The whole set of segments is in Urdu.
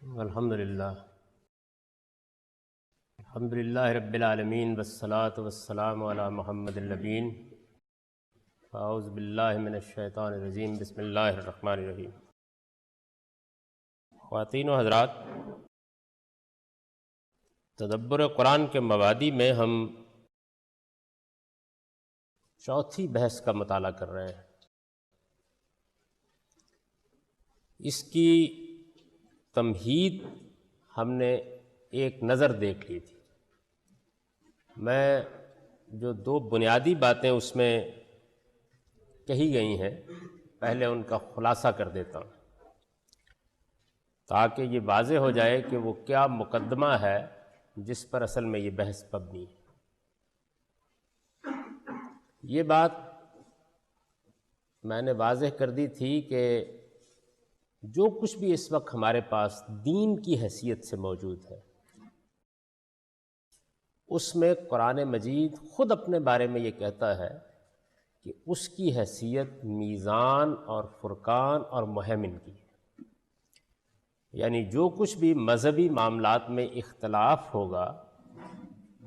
الحمدللہ رب العالمین والصلاة والسلام علی محمد النبین. اعوذ باللہ من الشیطان الرجیم. بسم اللہ الرحمن الرحیم. خواتین و حضرات، تدبر قرآن کے مبادی میں ہم چوتھی بحث کا مطالعہ کر رہے ہیں. اس کی تمہید ہم نے ایک نظر دیکھ لی تھی. میں جو دو بنیادی باتیں اس میں کہی گئی ہیں پہلے ان کا خلاصہ کر دیتا ہوں تاکہ یہ واضح ہو جائے کہ وہ کیا مقدمہ ہے جس پر اصل میں یہ بحث مبنی ہے. یہ بات میں نے واضح کر دی تھی کہ جو کچھ بھی اس وقت ہمارے پاس دین کی حیثیت سے موجود ہے اس میں قرآن مجید خود اپنے بارے میں یہ کہتا ہے کہ اس کی حیثیت میزان اور فرقان اور مہمن کی ہے. یعنی جو کچھ بھی مذہبی معاملات میں اختلاف ہوگا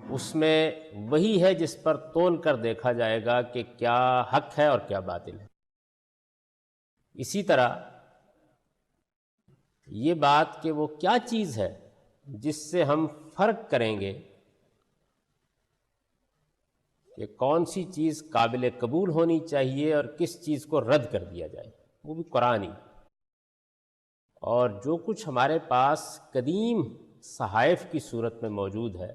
اس میں وہی ہے جس پر تول کر دیکھا جائے گا کہ کیا حق ہے اور کیا باطل ہے. اسی طرح یہ بات کہ وہ کیا چیز ہے جس سے ہم فرق کریں گے کہ کون سی چیز قابل قبول ہونی چاہیے اور کس چیز کو رد کر دیا جائے، وہ بھی قرآن ہی. اور جو کچھ ہمارے پاس قدیم صحائف کی صورت میں موجود ہے،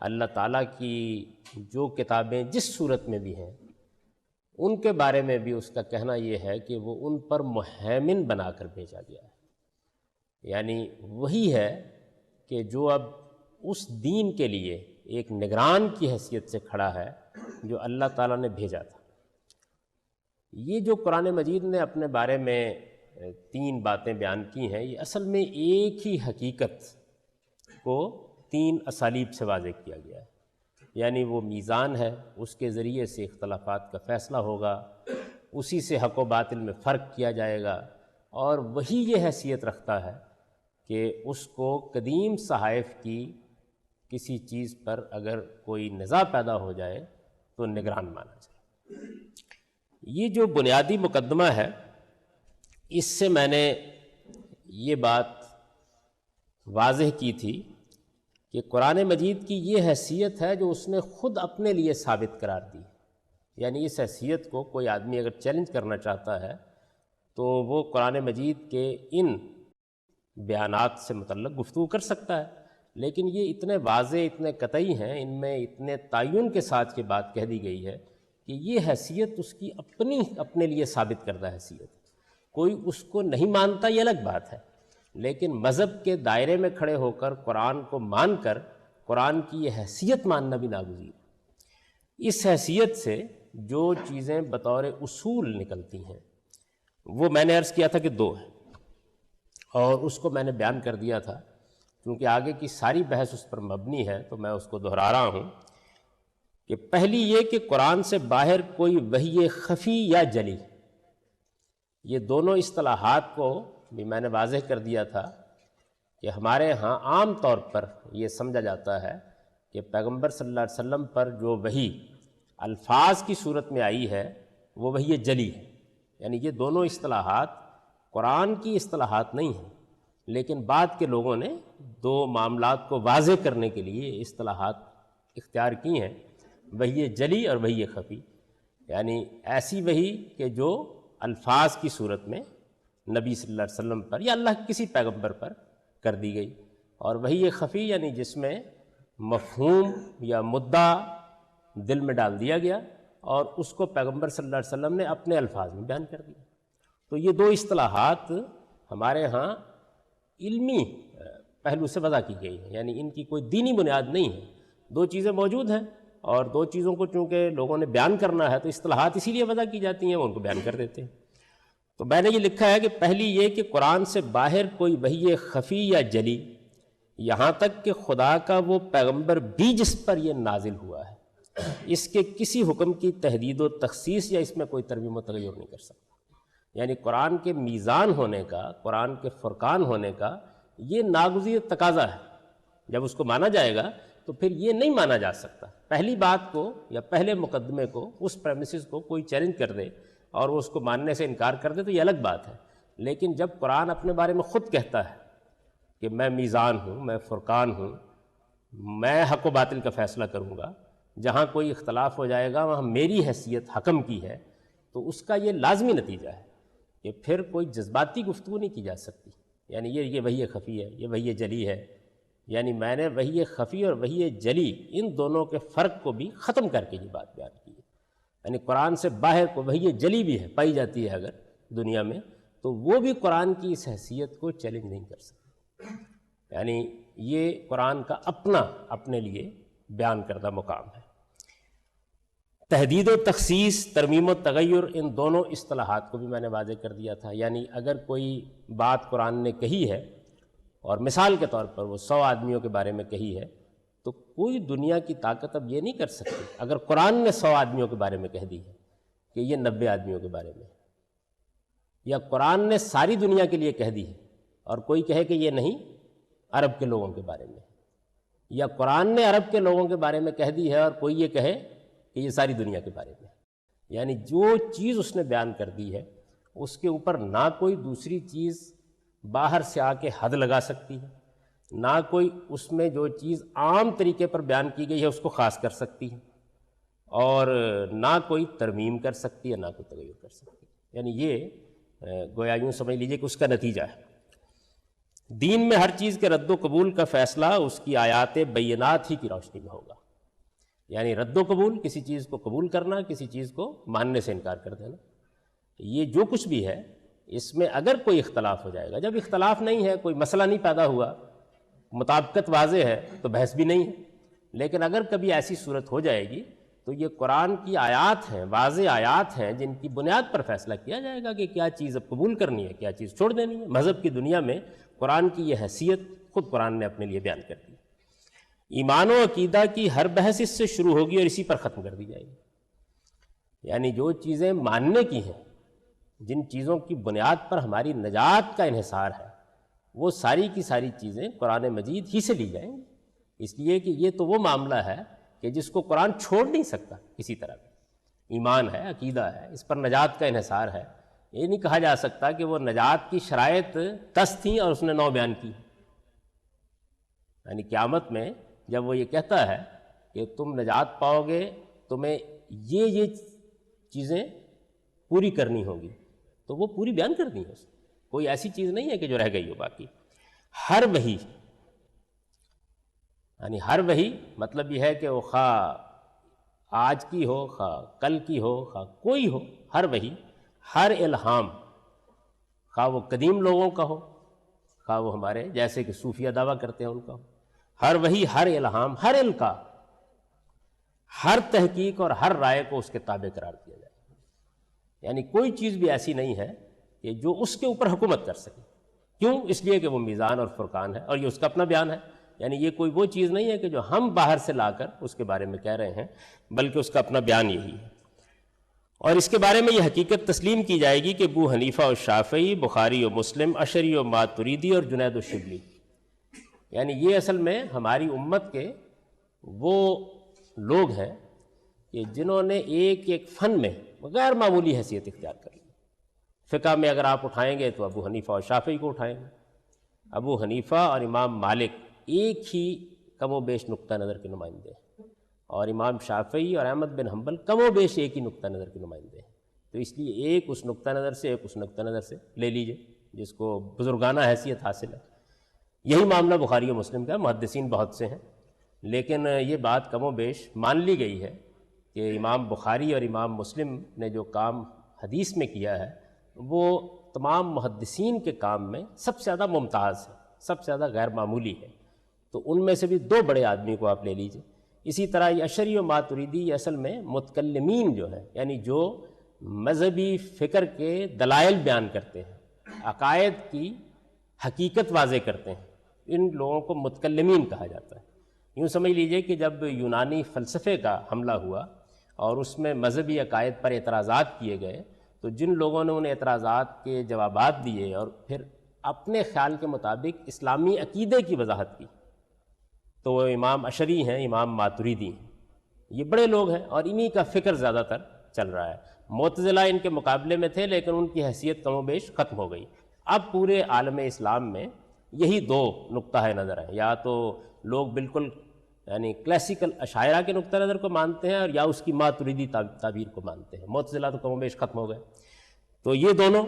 اللہ تعالیٰ کی جو کتابیں جس صورت میں بھی ہیں ان کے بارے میں بھی اس کا کہنا یہ ہے کہ وہ ان پر مہیمن بنا کر بھیجا گیا ہے. یعنی وہی ہے کہ جو اب اس دین کے لیے ایک نگران کی حیثیت سے کھڑا ہے جو اللہ تعالیٰ نے بھیجا تھا. یہ جو قرآن مجید نے اپنے بارے میں تین باتیں بیان کی ہیں، یہ اصل میں ایک ہی حقیقت کو تین اسالیب سے واضح کیا گیا ہے. یعنی وہ میزان ہے، اس کے ذریعے سے اختلافات کا فیصلہ ہوگا، اسی سے حق و باطل میں فرق کیا جائے گا. اور وہی یہ حیثیت رکھتا ہے کہ اس کو قدیم صحائف کی کسی چیز پر اگر کوئی نزاع پیدا ہو جائے تو نگران مانا جائے. یہ جو بنیادی مقدمہ ہے اس سے میں نے یہ بات واضح کی تھی کہ قرآن مجید کی یہ حیثیت ہے جو اس نے خود اپنے لیے ثابت قرار دی. یعنی اس حیثیت کو کوئی آدمی اگر چیلنج کرنا چاہتا ہے تو وہ قرآن مجید کے ان بیانات سے متعلق گفتگو کر سکتا ہے. لیکن یہ اتنے واضح، اتنے قطعی ہیں، ان میں اتنے تعین کے ساتھ یہ بات کہہ دی گئی ہے کہ یہ حیثیت اس کی اپنے لیے ثابت کردہ حیثیت. کوئی اس کو نہیں مانتا یہ الگ بات ہے، لیکن مذہب کے دائرے میں کھڑے ہو کر قرآن کو مان کر قرآن کی یہ حیثیت ماننا بھی ناگزیر ہے. اس حیثیت سے جو چیزیں بطور اصول نکلتی ہیں وہ میں نے عرض کیا تھا کہ دو ہیں، اور اس کو میں نے بیان کر دیا تھا. کیونکہ آگے کی ساری بحث اس پر مبنی ہے تو میں اس کو دہرا رہا ہوں کہ پہلی یہ کہ قرآن سے باہر کوئی وحی خفی یا جلی، یہ دونوں اصطلاحات کو بھی میں نے واضح کر دیا تھا کہ ہمارے ہاں عام طور پر یہ سمجھا جاتا ہے کہ پیغمبر صلی اللہ علیہ وسلم پر جو وحی الفاظ کی صورت میں آئی ہے وہ وحی جلی ہے. یعنی یہ دونوں اصطلاحات قرآن کی اصطلاحات نہیں ہیں، لیکن بعد کے لوگوں نے دو معاملات کو واضح کرنے کے لیے اصطلاحات اختیار کی ہیں، وحی جلی اور وحی خفی. یعنی ایسی وحی کہ جو الفاظ کی صورت میں نبی صلی اللہ علیہ وسلم پر یا اللہ کے کسی پیغمبر پر کر دی گئی، اور وحی خفی یعنی جس میں مفہوم یا مدعا دل میں ڈال دیا گیا اور اس کو پیغمبر صلی اللہ علیہ وسلم نے اپنے الفاظ میں بیان کر دیا. تو یہ دو اصطلاحات ہمارے ہاں علمی پہلو سے وضع کی گئی ہیں، یعنی ان کی کوئی دینی بنیاد نہیں ہے. دو چیزیں موجود ہیں اور دو چیزوں کو چونکہ لوگوں نے بیان کرنا ہے تو اصطلاحات اسی لیے وضع کی جاتی ہیں، وہ ان کو بیان کر دیتے ہیں. تو میں نے یہ لکھا ہے کہ پہلی یہ کہ قرآن سے باہر کوئی وحی خفی یا جلی، یہاں تک کہ خدا کا وہ پیغمبر بھی جس پر یہ نازل ہوا ہے اس کے کسی حکم کی تحدید و تخصیص یا اس میں کوئی ترمیم و تغیر نہیں کر سکتا. یعنی قرآن کے میزان ہونے کا، قرآن کے فرقان ہونے کا یہ ناگزیر تقاضا ہے. جب اس کو مانا جائے گا تو پھر یہ نہیں مانا جا سکتا. پہلی بات کو یا پہلے مقدمے کو، اس پریمیسز کو کوئی چیلنج کر دے اور وہ اس کو ماننے سے انکار کر دے تو یہ الگ بات ہے. لیکن جب قرآن اپنے بارے میں خود کہتا ہے کہ میں میزان ہوں، میں فرقان ہوں، میں حق و باطل کا فیصلہ کروں گا، جہاں کوئی اختلاف ہو جائے گا وہاں میری حیثیت حکم کی ہے، تو اس کا یہ لازمی نتیجہ ہے کہ پھر کوئی جذباتی گفتگو نہیں کی جا سکتی. یعنی یہ وحی خفی ہے، یہ وحی جلی ہے. یعنی میں نے وحی خفی اور وحی جلی ان دونوں کے فرق کو بھی ختم کر کے یہ بات بیان کی ہے. یعنی قرآن سے باہر کو وحی جلی بھی ہے، پائی جاتی ہے اگر دنیا میں، تو وہ بھی قرآن کی اس حیثیت کو چیلنج نہیں کر سکتی. یعنی یہ قرآن کا اپنے لیے بیان کردہ مقام ہے. تحدید و تخصیص، ترمیم و تغیر، ان دونوں اصطلاحات کو بھی میں نے واضح کر دیا تھا. یعنی اگر کوئی بات قرآن نے کہی ہے اور مثال کے طور پر وہ 100 آدمیوں کے بارے میں کہی ہے، تو کوئی دنیا کی طاقت اب یہ نہیں کر سکتی اگر قرآن نے 100 آدمیوں کے بارے میں کہہ دی ہے کہ یہ 90 آدمیوں کے بارے میں، یا قرآن نے ساری دنیا کے لیے کہہ دی ہے اور کوئی کہے کہ یہ نہیں عرب کے لوگوں کے بارے میں، یا قرآن نے عرب کے لوگوں کے بارے میں کہہ دی ہے اور کوئی یہ کہے کہ یہ ساری دنیا کے بارے میں. یعنی جو چیز اس نے بیان کر دی ہے اس کے اوپر نہ کوئی دوسری چیز باہر سے آ کے حد لگا سکتی ہے، نہ کوئی اس میں جو چیز عام طریقے پر بیان کی گئی ہے اس کو خاص کر سکتی ہے، اور نہ کوئی ترمیم کر سکتی ہے، نہ کوئی تغیر کر سکتی ہے. یعنی یہ گویا یوں سمجھ لیجئے کہ اس کا نتیجہ ہے. دین میں ہر چیز کے رد و قبول کا فیصلہ اس کی آیات بینات ہی کی روشنی میں ہوگا. یعنی رد و قبول، کسی چیز کو قبول کرنا، کسی چیز کو ماننے سے انکار کر دینا، یہ جو کچھ بھی ہے اس میں اگر کوئی اختلاف ہو جائے گا، جب اختلاف نہیں ہے، کوئی مسئلہ نہیں پیدا ہوا، مطابقت واضح ہے تو بحث بھی نہیں ہے. لیکن اگر کبھی ایسی صورت ہو جائے گی تو یہ قرآن کی آیات ہیں، واضح آیات ہیں، جن کی بنیاد پر فیصلہ کیا جائے گا کہ کیا چیز اب قبول کرنی ہے، کیا چیز چھوڑ دینی ہے. مذہب کی دنیا میں قرآن کی یہ حیثیت خود قرآن نے اپنے لیے بیان کر دی. ایمان و عقیدہ کی ہر بحث اس سے شروع ہوگی اور اسی پر ختم کر دی جائے گی. یعنی جو چیزیں ماننے کی ہیں، جن چیزوں کی بنیاد پر ہماری نجات کا انحصار ہے، وہ ساری کی ساری چیزیں قرآن مجید ہی سے لی جائیں گی. اس لیے کہ یہ تو وہ معاملہ ہے کہ جس کو قرآن چھوڑ نہیں سکتا کسی طرح. ایمان ہے، عقیدہ ہے، اس پر نجات کا انحصار ہے. یہ نہیں کہا جا سکتا کہ وہ نجات کی شرائط 10 تھیں اور اس نے 9 بیان کی. یعنی قیامت میں جب وہ یہ کہتا ہے کہ تم نجات پاؤ گے، تمہیں یہ چیزیں پوری کرنی ہوگی، تو وہ پوری بیان کر دی ہے. کوئی ایسی چیز نہیں ہے کہ جو رہ گئی ہو باقی. ہر وحی، یعنی ہر وحی مطلب یہ ہے کہ وہ خواہ آج کی ہو، خواہ کل کی ہو، خواہ کوئی ہو، ہر وحی، ہر الہام، خواہ وہ قدیم لوگوں کا ہو، خواہ وہ ہمارے جیسے کہ صوفیہ دعویٰ کرتے ہیں ان کا ہو، ہر وحی، ہر الہام، ہر القاء، ہر تحقیق اور ہر رائے کو اس کے تابع قرار دیا جائے. یعنی کوئی چیز بھی ایسی نہیں ہے کہ جو اس کے اوپر حکومت کر سکے. کیوں؟ اس لیے کہ وہ میزان اور فرقان ہے اور یہ اس کا اپنا بیان ہے. یعنی یہ کوئی وہ چیز نہیں ہے کہ جو ہم باہر سے لا کر اس کے بارے میں کہہ رہے ہیں، بلکہ اس کا اپنا بیان یہی ہے. اور اس کے بارے میں یہ حقیقت تسلیم کی جائے گی کہ ابو حنیفہ اور شافعی، بخاری و مسلم، اشعری و ماتریدی اور جنید و شبلی، یعنی یہ اصل میں ہماری امت کے وہ لوگ ہیں کہ جنہوں نے ایک ایک فن میں غیر معمولی حیثیت اختیار کر لی. فقہ میں اگر آپ اٹھائیں گے تو ابو حنیفہ اور شافعی کو اٹھائیں گے. ابو حنیفہ اور امام مالک ایک ہی کم و بیش نقطہ نظر کے نمائندے ہیں، اور امام شافعی اور احمد بن حنبل کم و بیش ایک ہی نقطہ نظر کے نمائندے ہیں. تو اس لیے ایک اس نقطہ نظر سے، ایک اس نقطہ نظر سے لے لیجئے جس کو بزرگانہ حیثیت حاصل ہے. یہی معاملہ بخاری و مسلم کا ہے. محدثین بہت سے ہیں، لیکن یہ بات کم و بیش مان لی گئی ہے کہ امام بخاری اور امام مسلم نے جو کام حدیث میں کیا ہے وہ تمام محدثین کے کام میں سب سے زیادہ ممتاز ہے، سب سے زیادہ غیر معمولی ہے. تو ان میں سے بھی 2 بڑے آدمی کو آپ لے لیجئے. اسی طرح یہ اشعری و ماتریدی یہ اصل میں متکلمین جو ہے، یعنی جو مذہبی فکر کے دلائل بیان کرتے ہیں، عقائد کی حقیقت واضح کرتے ہیں، ان لوگوں کو متکلمین کہا جاتا ہے. یوں سمجھ لیجئے کہ جب یونانی فلسفے کا حملہ ہوا اور اس میں مذہبی عقائد پر اعتراضات کیے گئے، تو جن لوگوں نے ان اعتراضات کے جوابات دیے اور پھر اپنے خیال کے مطابق اسلامی عقیدے کی وضاحت کی تو وہ امام اشعری ہیں، امام ماتریدی ہیں، یہ بڑے لوگ ہیں اور انہی کا فکر زیادہ تر چل رہا ہے۔ معتزلہ ان کے مقابلے میں تھے لیکن ان کی حیثیت کم و بیش ختم ہو گئی۔ اب پورے عالم اسلام میں یہی دو نقطہ نظر ہیں، یا تو لوگ بالکل یعنی کلاسیکل اشاعرہ کے نقطہ نظر کو مانتے ہیں اور یا اس کی ماتریدی تعبیر کو مانتے ہیں۔ معتزلہ تو کم و بیش ختم ہو گئے۔ تو یہ دونوں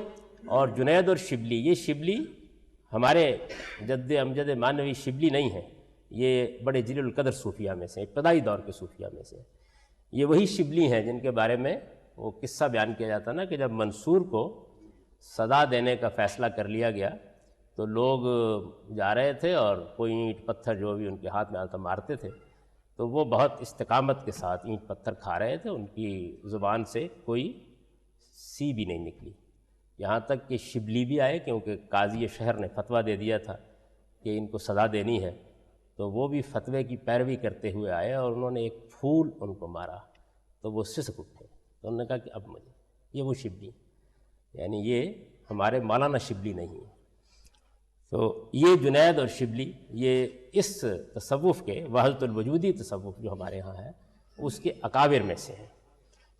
اور جنید اور شبلی، یہ شبلی ہمارے جد امجد مانوی شبلی نہیں ہیں، یہ بڑے جلیل القدر صوفیہ میں سے، ابتدائی دور کے صوفیہ میں سے۔ یہ وہی شبلی ہیں جن کے بارے میں وہ قصہ بیان کیا جاتا نا کہ جب منصور کو سزا دینے کا فیصلہ کر لیا گیا تو لوگ جا رہے تھے اور کوئی اینٹ پتھر جو بھی ان کے ہاتھ میں آتا مارتے تھے، تو وہ بہت استقامت کے ساتھ اینٹ پتھر کھا رہے تھے، ان کی زبان سے کوئی سی بھی نہیں نکلی، یہاں تک کہ شبلی بھی آئے کیونکہ قاضی شہر نے فتویٰ دے دیا تھا کہ ان کو سزا دینی ہے، تو وہ بھی فتوے کی پیروی کرتے ہوئے آئے اور انہوں نے ایک پھول ان کو مارا تو وہ سسک اٹھے، تو انہوں نے کہا کہ اب مجھے یہ وہ شبلی، یعنی یہ ہمارے مولانا شبلی نہیں ہے۔ تو یہ جنید اور شبلی یہ اس تصوف کے وحدت الوجودی تصوف جو ہمارے ہاں ہے اس کے اکابر میں سے ہیں۔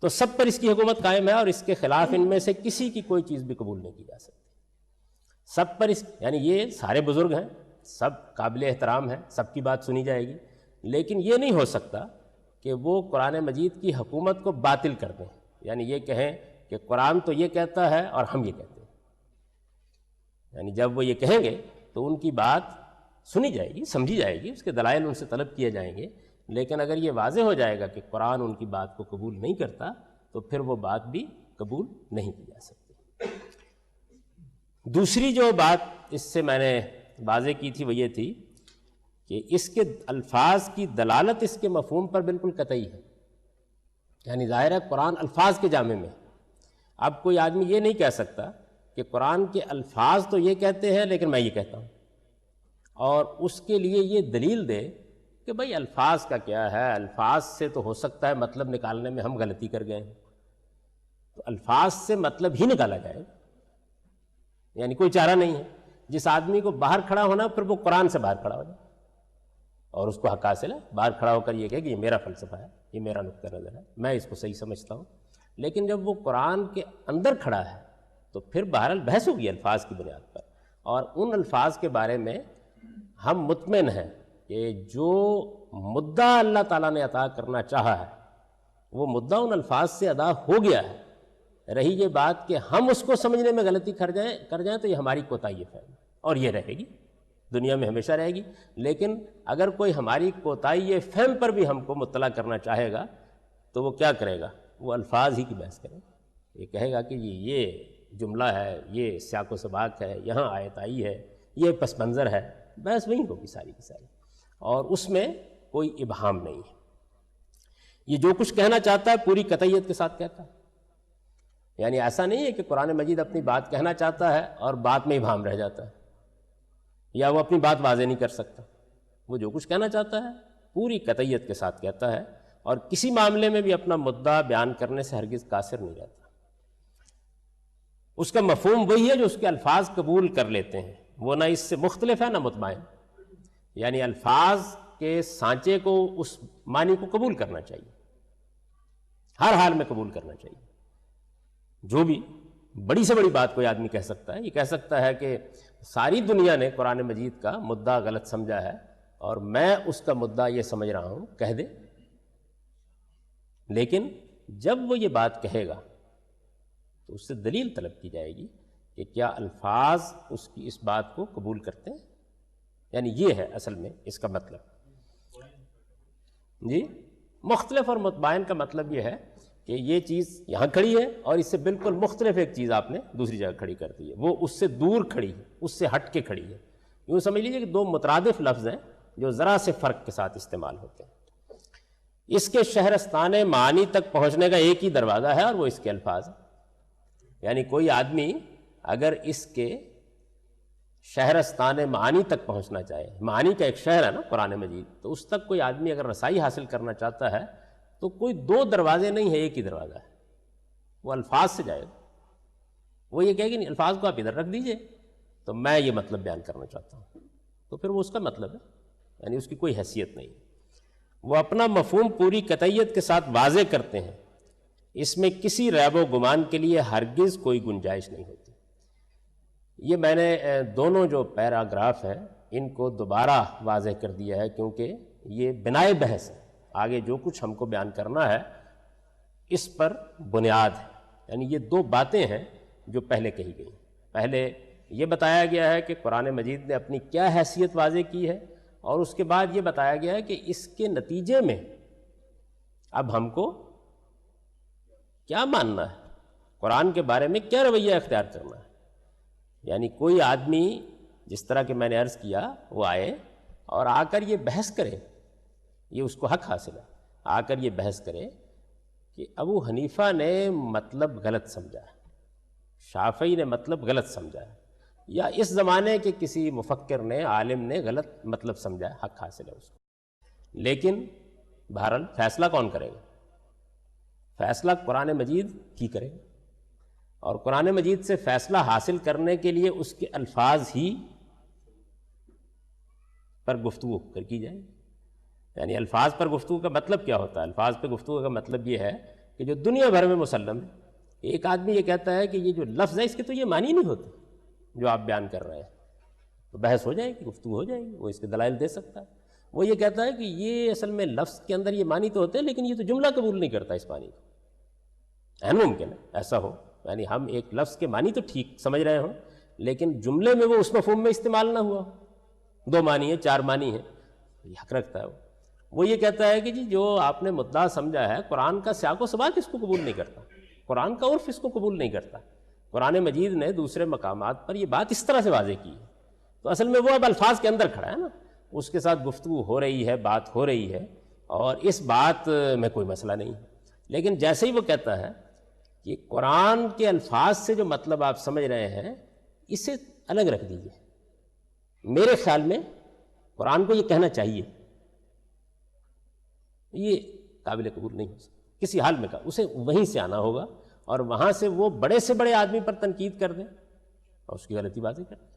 تو سب پر اس کی حکومت قائم ہے اور اس کے خلاف ان میں سے کسی کی کوئی چیز بھی قبول نہیں کی جا سکتی، سب پر یعنی یہ سارے بزرگ ہیں، سب قابل احترام ہیں، سب کی بات سنی جائے گی، لیکن یہ نہیں ہو سکتا کہ وہ قرآن مجید کی حکومت کو باطل کر دیں، یعنی یہ کہیں کہ قرآن تو یہ کہتا ہے اور ہم یہ کہتے ہیں، یعنی جب وہ یہ کہیں گے تو ان کی بات سنی جائے گی، سمجھی جائے گی، اس کے دلائل ان سے طلب کیے جائیں گے، لیکن اگر یہ واضح ہو جائے گا کہ قرآن ان کی بات کو قبول نہیں کرتا تو پھر وہ بات بھی قبول نہیں کی جا سکتی۔ دوسری جو بات اس سے میں نے واضح کی تھی وہ یہ تھی کہ اس کے الفاظ کی دلالت اس کے مفہوم پر بالکل قطعی ہے، یعنی ظاہر ہے قرآن الفاظ کے جامع میں، اب کوئی آدمی یہ نہیں کہہ سکتا کہ قرآن کے الفاظ تو یہ کہتے ہیں لیکن میں یہ کہتا ہوں، اور اس کے لیے یہ دلیل دے کہ بھئی الفاظ کا کیا ہے، الفاظ سے تو ہو سکتا ہے مطلب نکالنے میں ہم غلطی کر گئے ہیں، تو الفاظ سے مطلب ہی نکالا جائے، یعنی کوئی چارہ نہیں ہے۔ جس آدمی کو باہر کھڑا ہونا پھر وہ قرآن سے باہر کھڑا ہو جائے اور اس کو حق حاصل ہے، باہر کھڑا ہو کر یہ کہے کہ یہ میرا فلسفہ ہے، یہ میرا نقطہ نظر ہے، میں اس کو صحیح سمجھتا ہوں، لیکن جب وہ قرآن کے اندر کھڑا ہے تو پھر بہرحال بحث ہوگی الفاظ کی بنیاد پر، اور ان الفاظ کے بارے میں ہم مطمئن ہیں کہ جو مدعا اللہ تعالیٰ نے عطا کرنا چاہا ہے وہ مدعا ان الفاظ سے ادا ہو گیا ہے۔ رہی یہ بات کہ ہم اس کو سمجھنے میں غلطی کر جائیں تو یہ ہماری کوتاہی فہم اور یہ رہے گی، دنیا میں ہمیشہ رہے گی، لیکن اگر کوئی ہماری کوتاہی فہم پر بھی ہم کو مطلع کرنا چاہے گا تو وہ کیا کرے گا؟ وہ الفاظ ہی کی بحث کرے گا، یہ کہے گا کہ یہ جملہ ہے، یہ سیاق و سباق ہے، یہاں آیت آئی ہے، یہ پس منظر ہے، بحث وہیں ہوگی ساری کی ساری، اور اس میں کوئی ابہام نہیں ہے۔ یہ جو کچھ کہنا چاہتا ہے پوری قطعیت کے ساتھ کہتا ہے، یعنی ایسا نہیں ہے کہ قرآن مجید اپنی بات کہنا چاہتا ہے اور بات میں ابہام رہ جاتا ہے یا وہ اپنی بات واضح نہیں کر سکتا، وہ جو کچھ کہنا چاہتا ہے پوری قطعیت کے ساتھ کہتا ہے اور کسی معاملے میں بھی اپنا مدعا بیان کرنے سے ہرگز قاصر نہیں رہتا۔ اس کا مفہوم وہی ہے جو اس کے الفاظ قبول کر لیتے ہیں، وہ نہ اس سے مختلف ہے نہ مطمئن، یعنی الفاظ کے سانچے کو اس معنی کو قبول کرنا چاہیے، ہر حال میں قبول کرنا چاہیے۔ جو بھی بڑی سے بڑی بات کوئی آدمی کہہ سکتا ہے، یہ کہہ سکتا ہے کہ ساری دنیا نے قرآن مجید کا مدعا غلط سمجھا ہے اور میں اس کا مدعا یہ سمجھ رہا ہوں، کہہ دے، لیکن جب وہ یہ بات کہے گا تو اس سے دلیل طلب کی جائے گی کہ کیا الفاظ اس کی اس بات کو قبول کرتے ہیں، یعنی یہ ہے اصل میں اس کا مطلب۔ جی، مختلف اور متباین کا مطلب یہ ہے کہ یہ چیز یہاں کھڑی ہے اور اس سے بالکل مختلف ایک چیز آپ نے دوسری جگہ کھڑی کر دی ہے، وہ اس سے دور کھڑی ہے، اس سے ہٹ کے کھڑی ہے۔ یوں سمجھ لیجیے کہ دو مترادف لفظ ہیں جو ذرا سے فرق کے ساتھ استعمال ہوتے ہیں۔ اس کے شہرستان معانی تک پہنچنے کا ایک ہی دروازہ ہے اور وہ اس کے الفاظ ہیں، یعنی کوئی آدمی اگر اس کے شہرستان معانی تک پہنچنا چاہے، معانی کا ایک شہر ہے نا قرآن مجید، تو اس تک کوئی آدمی اگر رسائی حاصل کرنا چاہتا ہے تو کوئی دو دروازے نہیں ہے، ایک ہی دروازہ ہے، وہ الفاظ سے جائے گا۔ وہ یہ کہے گی نہیں، الفاظ کو آپ ادھر رکھ دیجئے، تو میں یہ مطلب بیان کرنا چاہتا ہوں، تو پھر وہ اس کا مطلب ہے، یعنی اس کی کوئی حیثیت نہیں۔ وہ اپنا مفہوم پوری قطعیت کے ساتھ واضح کرتے ہیں، اس میں کسی ریب و گمان کے لیے ہرگز کوئی گنجائش نہیں ہوتی۔ یہ میں نے دونوں جو پیراگراف ہیں ان کو دوبارہ واضح کر دیا ہے، کیونکہ یہ بنائے بحث ہے، آگے جو کچھ ہم کو بیان کرنا ہے اس پر بنیاد ہے۔ یعنی یہ دو باتیں ہیں جو پہلے کہی گئی۔ پہلے یہ بتایا گیا ہے کہ قرآن مجید نے اپنی کیا حیثیت واضح کی ہے، اور اس کے بعد یہ بتایا گیا ہے کہ اس کے نتیجے میں اب ہم کو کیا ماننا ہے، قرآن کے بارے میں کیا رویہ اختیار کرنا ہے۔ یعنی کوئی آدمی، جس طرح کہ میں نے عرض کیا، وہ آئے اور آ کر یہ بحث کرے، یہ اس کو حق حاصل ہے، آ کر یہ بحث کرے کہ ابو حنیفہ نے مطلب غلط سمجھا ہے، شافعی نے مطلب غلط سمجھا ہے، یا اس زمانے کے کسی مفکر نے، عالم نے غلط مطلب سمجھا ہے، حق حاصل ہے اس کو۔ لیکن بہرحال فیصلہ کون کرے گا؟ فیصلہ قرآن مجید ہی کرے گا، اور قرآن مجید سے فیصلہ حاصل کرنے کے لیے اس کے الفاظ ہی پر گفتگو کی جائے۔ یعنی الفاظ پر گفتگو کا مطلب کیا ہوتا ہے؟ الفاظ پر گفتگو کا مطلب یہ ہے کہ جو دنیا بھر میں مسلم ہے، ایک آدمی یہ کہتا ہے کہ یہ جو لفظ ہے اس کے تو یہ معنی نہیں ہوتے جو آپ بیان کر رہے ہیں، تو بحث ہو جائے گی، گفتگو ہو جائے گی، وہ اس کے دلائل دے سکتا ہے۔ وہ یہ کہتا ہے کہ یہ اصل میں لفظ کے اندر یہ معنی تو ہوتے ہیں، لیکن یہ تو جملہ قبول نہیں کرتا اس معنی کو۔ عین ممکن ہے ایسا ہو، یعنی ہم ایک لفظ کے معنی تو ٹھیک سمجھ رہے ہوں، لیکن جملے میں وہ اس مفہوم میں استعمال نہ ہوا ہو، 2 معنی ہے، 4 معنی ہے، یہ حق رکھتا ہے وہ یہ کہتا ہے کہ جی جو آپ نے مدعا سمجھا ہے، قرآن کا سیاق و سباق اس کو قبول نہیں کرتا، قرآن کا عرف اس کو قبول نہیں کرتا۔ قرآن مجید نے دوسرے مقامات پر یہ بات اس طرح سے واضح کی ہے، تو اصل میں وہ اب الفاظ کے اندر کھڑا ہے نا، اس کے ساتھ گفتگو ہو رہی ہے، بات ہو رہی ہے، اور اس بات میں کوئی مسئلہ نہیں ہے۔ لیکن جیسے ہی وہ کہتا ہے کہ قرآن کے الفاظ سے جو مطلب آپ سمجھ رہے ہیں اسے الگ رکھ دیجیے، میرے خیال میں قرآن کو یہ کہنا چاہیے، یہ قابل قبول نہیں ہو سکتا کسی حال میں۔ کہا اسے وہیں سے آنا ہوگا، اور وہاں سے وہ بڑے سے بڑے آدمی پر تنقید کر دیں اور اس کی غلطی باتیں کر دیں،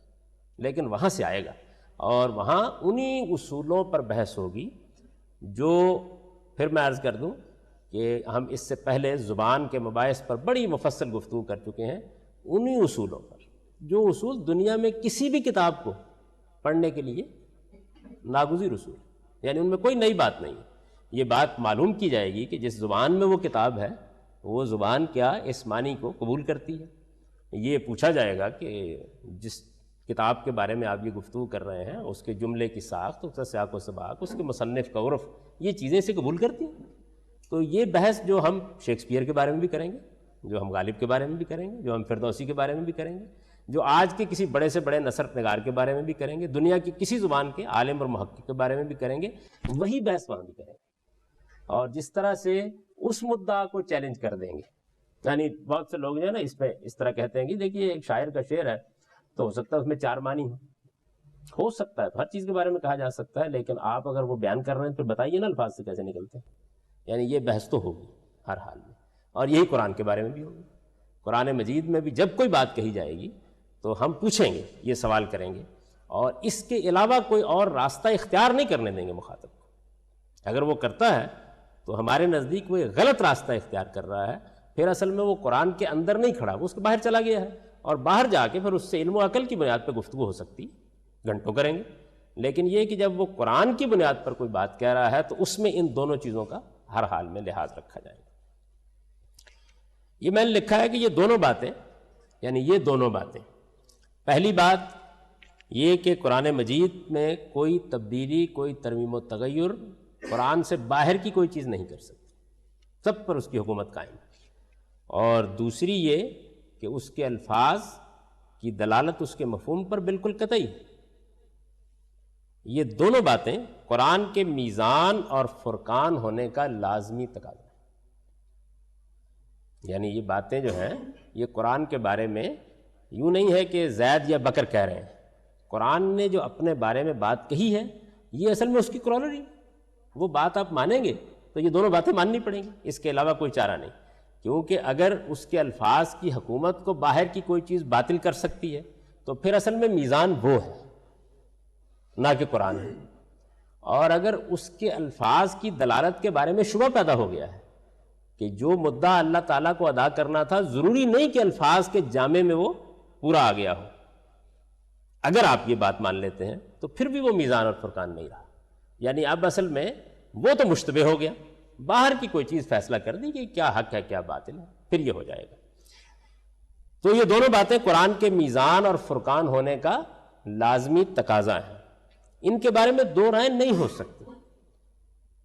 لیکن وہاں سے آئے گا، اور وہاں انہی اصولوں پر بحث ہوگی جو پھر میں عرض کر دوں کہ ہم اس سے پہلے زبان کے مباحث پر بڑی مفصل گفتگو کر چکے ہیں، انہی اصولوں پر، جو اصول دنیا میں کسی بھی کتاب کو پڑھنے کے لیے ناگزیر اصول، یعنی ان میں کوئی نئی بات نہیں ہے۔ یہ بات معلوم کی جائے گی کہ جس زبان میں وہ کتاب ہے وہ زبان کیا اس معنی کو قبول کرتی ہے۔ یہ پوچھا جائے گا کہ جس کتاب کے بارے میں آپ یہ گفتگو کر رہے ہیں اس کے جملے کی ساخت، اس کا سیاق و سباق، اس کے مصنف کا عرف، یہ چیزیں اسے قبول کرتی ہیں۔ تو یہ بحث جو ہم شیکسپیئر کے بارے میں بھی کریں گے، جو ہم غالب کے بارے میں بھی کریں گے، جو ہم فردوسی کے بارے میں بھی کریں گے، جو آج کے کسی بڑے سے بڑے نثر نگار کے بارے میں بھی کریں گے، دنیا کی کسی زبان کے عالم اور محقق کے بارے میں بھی کریں گے، وہی بحث وہاں بھی کریں گے، اور جس طرح سے اس مدعا کو چیلنج کر دیں گے۔ یعنی بہت سے لوگ جو ہے نا اس پہ اس طرح کہتے ہیں کہ دیکھیے ایک شاعر کا شعر ہے تو ہو سکتا ہے اس میں 4 معنی ہو سکتا ہے، ہر چیز کے بارے میں کہا جا سکتا ہے، لیکن آپ اگر وہ بیان کر رہے ہیں تو بتائیے نا الفاظ سے کیسے نکلتے ہیں۔ یعنی یہ بحث تو ہوگی ہر حال میں، اور یہی قرآن کے بارے میں بھی ہوگی۔ قرآن مجید میں بھی جب کوئی بات کہی جائے گی تو ہم پوچھیں گے، یہ سوال کریں گے، اور اس کے علاوہ کوئی اور راستہ اختیار نہیں کرنے دیں گے مخاطب کو۔ اگر وہ کرتا ہے تو ہمارے نزدیک وہ ایک غلط راستہ اختیار کر رہا ہے، پھر اصل میں وہ قرآن کے اندر نہیں کھڑا، وہ اس کے باہر چلا گیا ہے، اور باہر جا کے پھر اس سے علم و عقل کی بنیاد پہ گفتگو ہو سکتی، گھنٹوں کریں گے۔ لیکن یہ کہ جب وہ قرآن کی بنیاد پر کوئی بات کہہ رہا ہے تو اس میں ان دونوں چیزوں کا ہر حال میں لحاظ رکھا جائے گا۔ یہ میں نے لکھا ہے کہ یہ دونوں باتیں، یعنی یہ دونوں باتیں، پہلی بات یہ کہ قرآن مجید میں کوئی تبدیلی، کوئی ترمیم و تغیر قرآن سے باہر کی کوئی چیز نہیں کر سکتی، سب پر اس کی حکومت قائم ہے۔ اور دوسری یہ کہ اس کے الفاظ کی دلالت اس کے مفہوم پر بالکل قطعی ہے۔ یہ دونوں باتیں قرآن کے میزان اور فرقان ہونے کا لازمی تقاضا ہے۔ یعنی یہ باتیں جو ہیں یہ قرآن کے بارے میں یوں نہیں ہے کہ زید یا بکر کہہ رہے ہیں، قرآن نے جو اپنے بارے میں بات کہی ہے یہ اصل میں اس کی کرولری، وہ بات آپ مانیں گے تو یہ دونوں باتیں ماننی پڑیں گی، اس کے علاوہ کوئی چارہ نہیں۔ کیونکہ اگر اس کے الفاظ کی حکومت کو باہر کی کوئی چیز باطل کر سکتی ہے تو پھر اصل میں میزان وہ ہے نہ کہ قرآن ہے. اور اگر اس کے الفاظ کی دلالت کے بارے میں شبہ پیدا ہو گیا ہے کہ جو مدعا اللہ تعالیٰ کو ادا کرنا تھا ضروری نہیں کہ الفاظ کے جامع میں وہ پورا آ گیا ہو، اگر آپ یہ بات مان لیتے ہیں تو پھر بھی وہ میزان اور فرقان نہیں رہا. یعنی اب اصل میں وہ تو مشتبہ ہو گیا، باہر کی کوئی چیز فیصلہ کر دی کہ کیا حق ہے کیا باطل ہے، پھر یہ ہو جائے گا. تو یہ دونوں باتیں قرآن کے میزان اور فرقان ہونے کا لازمی تقاضا ہے. ان کے بارے میں دو رائے نہیں ہو سکتی.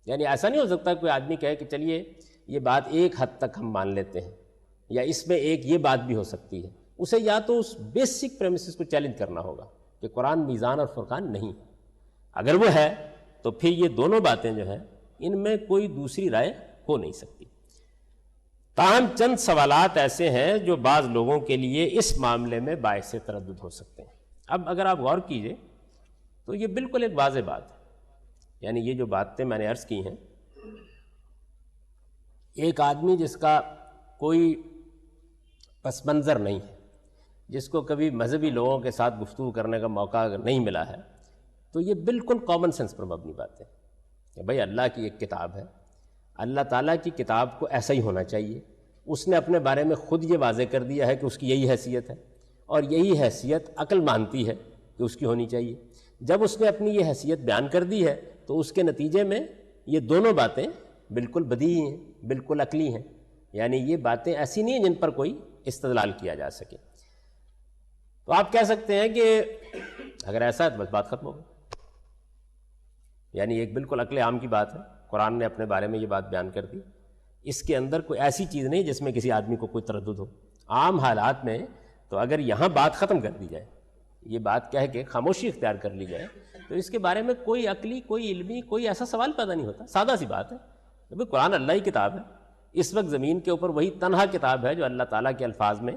یعنی ایسا نہیں ہو سکتا کوئی آدمی کہے کہ چلیے یہ بات ایک حد تک ہم مان لیتے ہیں، یا اس میں ایک یہ بات بھی ہو سکتی ہے. اسے یا تو اس بیسک پریمیسز کو چیلنج کرنا ہوگا کہ قرآن میزان اور فرقان نہیں ہے. اگر وہ ہے تو پھر یہ دونوں باتیں جو ہیں ان میں کوئی دوسری رائے ہو نہیں سکتی. تاہم چند سوالات ایسے ہیں جو بعض لوگوں کے لیے اس معاملے میں باعث تردد ہو سکتے ہیں. اب اگر آپ غور کیجئے تو یہ بالکل ایک واضح بات ہے. یعنی یہ جو باتیں میں نے عرض کی ہیں، ایک آدمی جس کا کوئی پس منظر نہیں ہے، جس کو کبھی مذہبی لوگوں کے ساتھ گفتگو کرنے کا موقع اگر نہیں ملا ہے، تو یہ بالکل کامن سینس پر مبنی بات ہے کہ بھئی اللہ کی ایک کتاب ہے، اللہ تعالیٰ کی کتاب کو ایسا ہی ہونا چاہیے. اس نے اپنے بارے میں خود یہ واضح کر دیا ہے کہ اس کی یہی حیثیت ہے، اور یہی حیثیت عقل مانتی ہے کہ اس کی ہونی چاہیے. جب اس نے اپنی یہ حیثیت بیان کر دی ہے تو اس کے نتیجے میں یہ دونوں باتیں بالکل بدیہی ہیں، بالکل عقلی ہیں. یعنی یہ باتیں ایسی نہیں ہیں جن پر کوئی استدلال کیا جا سکے. تو آپ کہہ سکتے ہیں کہ اگر ایسا ہے تو بس بات ختم ہو گئی. یعنی ایک بالکل عقل عام کی بات ہے، قرآن نے اپنے بارے میں یہ بات بیان کر دی، اس کے اندر کوئی ایسی چیز نہیں جس میں کسی آدمی کو کوئی تردد ہو. عام حالات میں تو اگر یہاں بات ختم کر دی جائے، یہ بات کہہ کے خاموشی اختیار کر لی جائے، تو اس کے بارے میں کوئی عقلی، کوئی علمی، کوئی ایسا سوال پیدا نہیں ہوتا. سادہ سی بات ہے، قرآن اللہ کی کتاب ہے. اس وقت زمین کے اوپر وہی تنہا کتاب ہے جو اللہ تعالیٰ کے الفاظ میں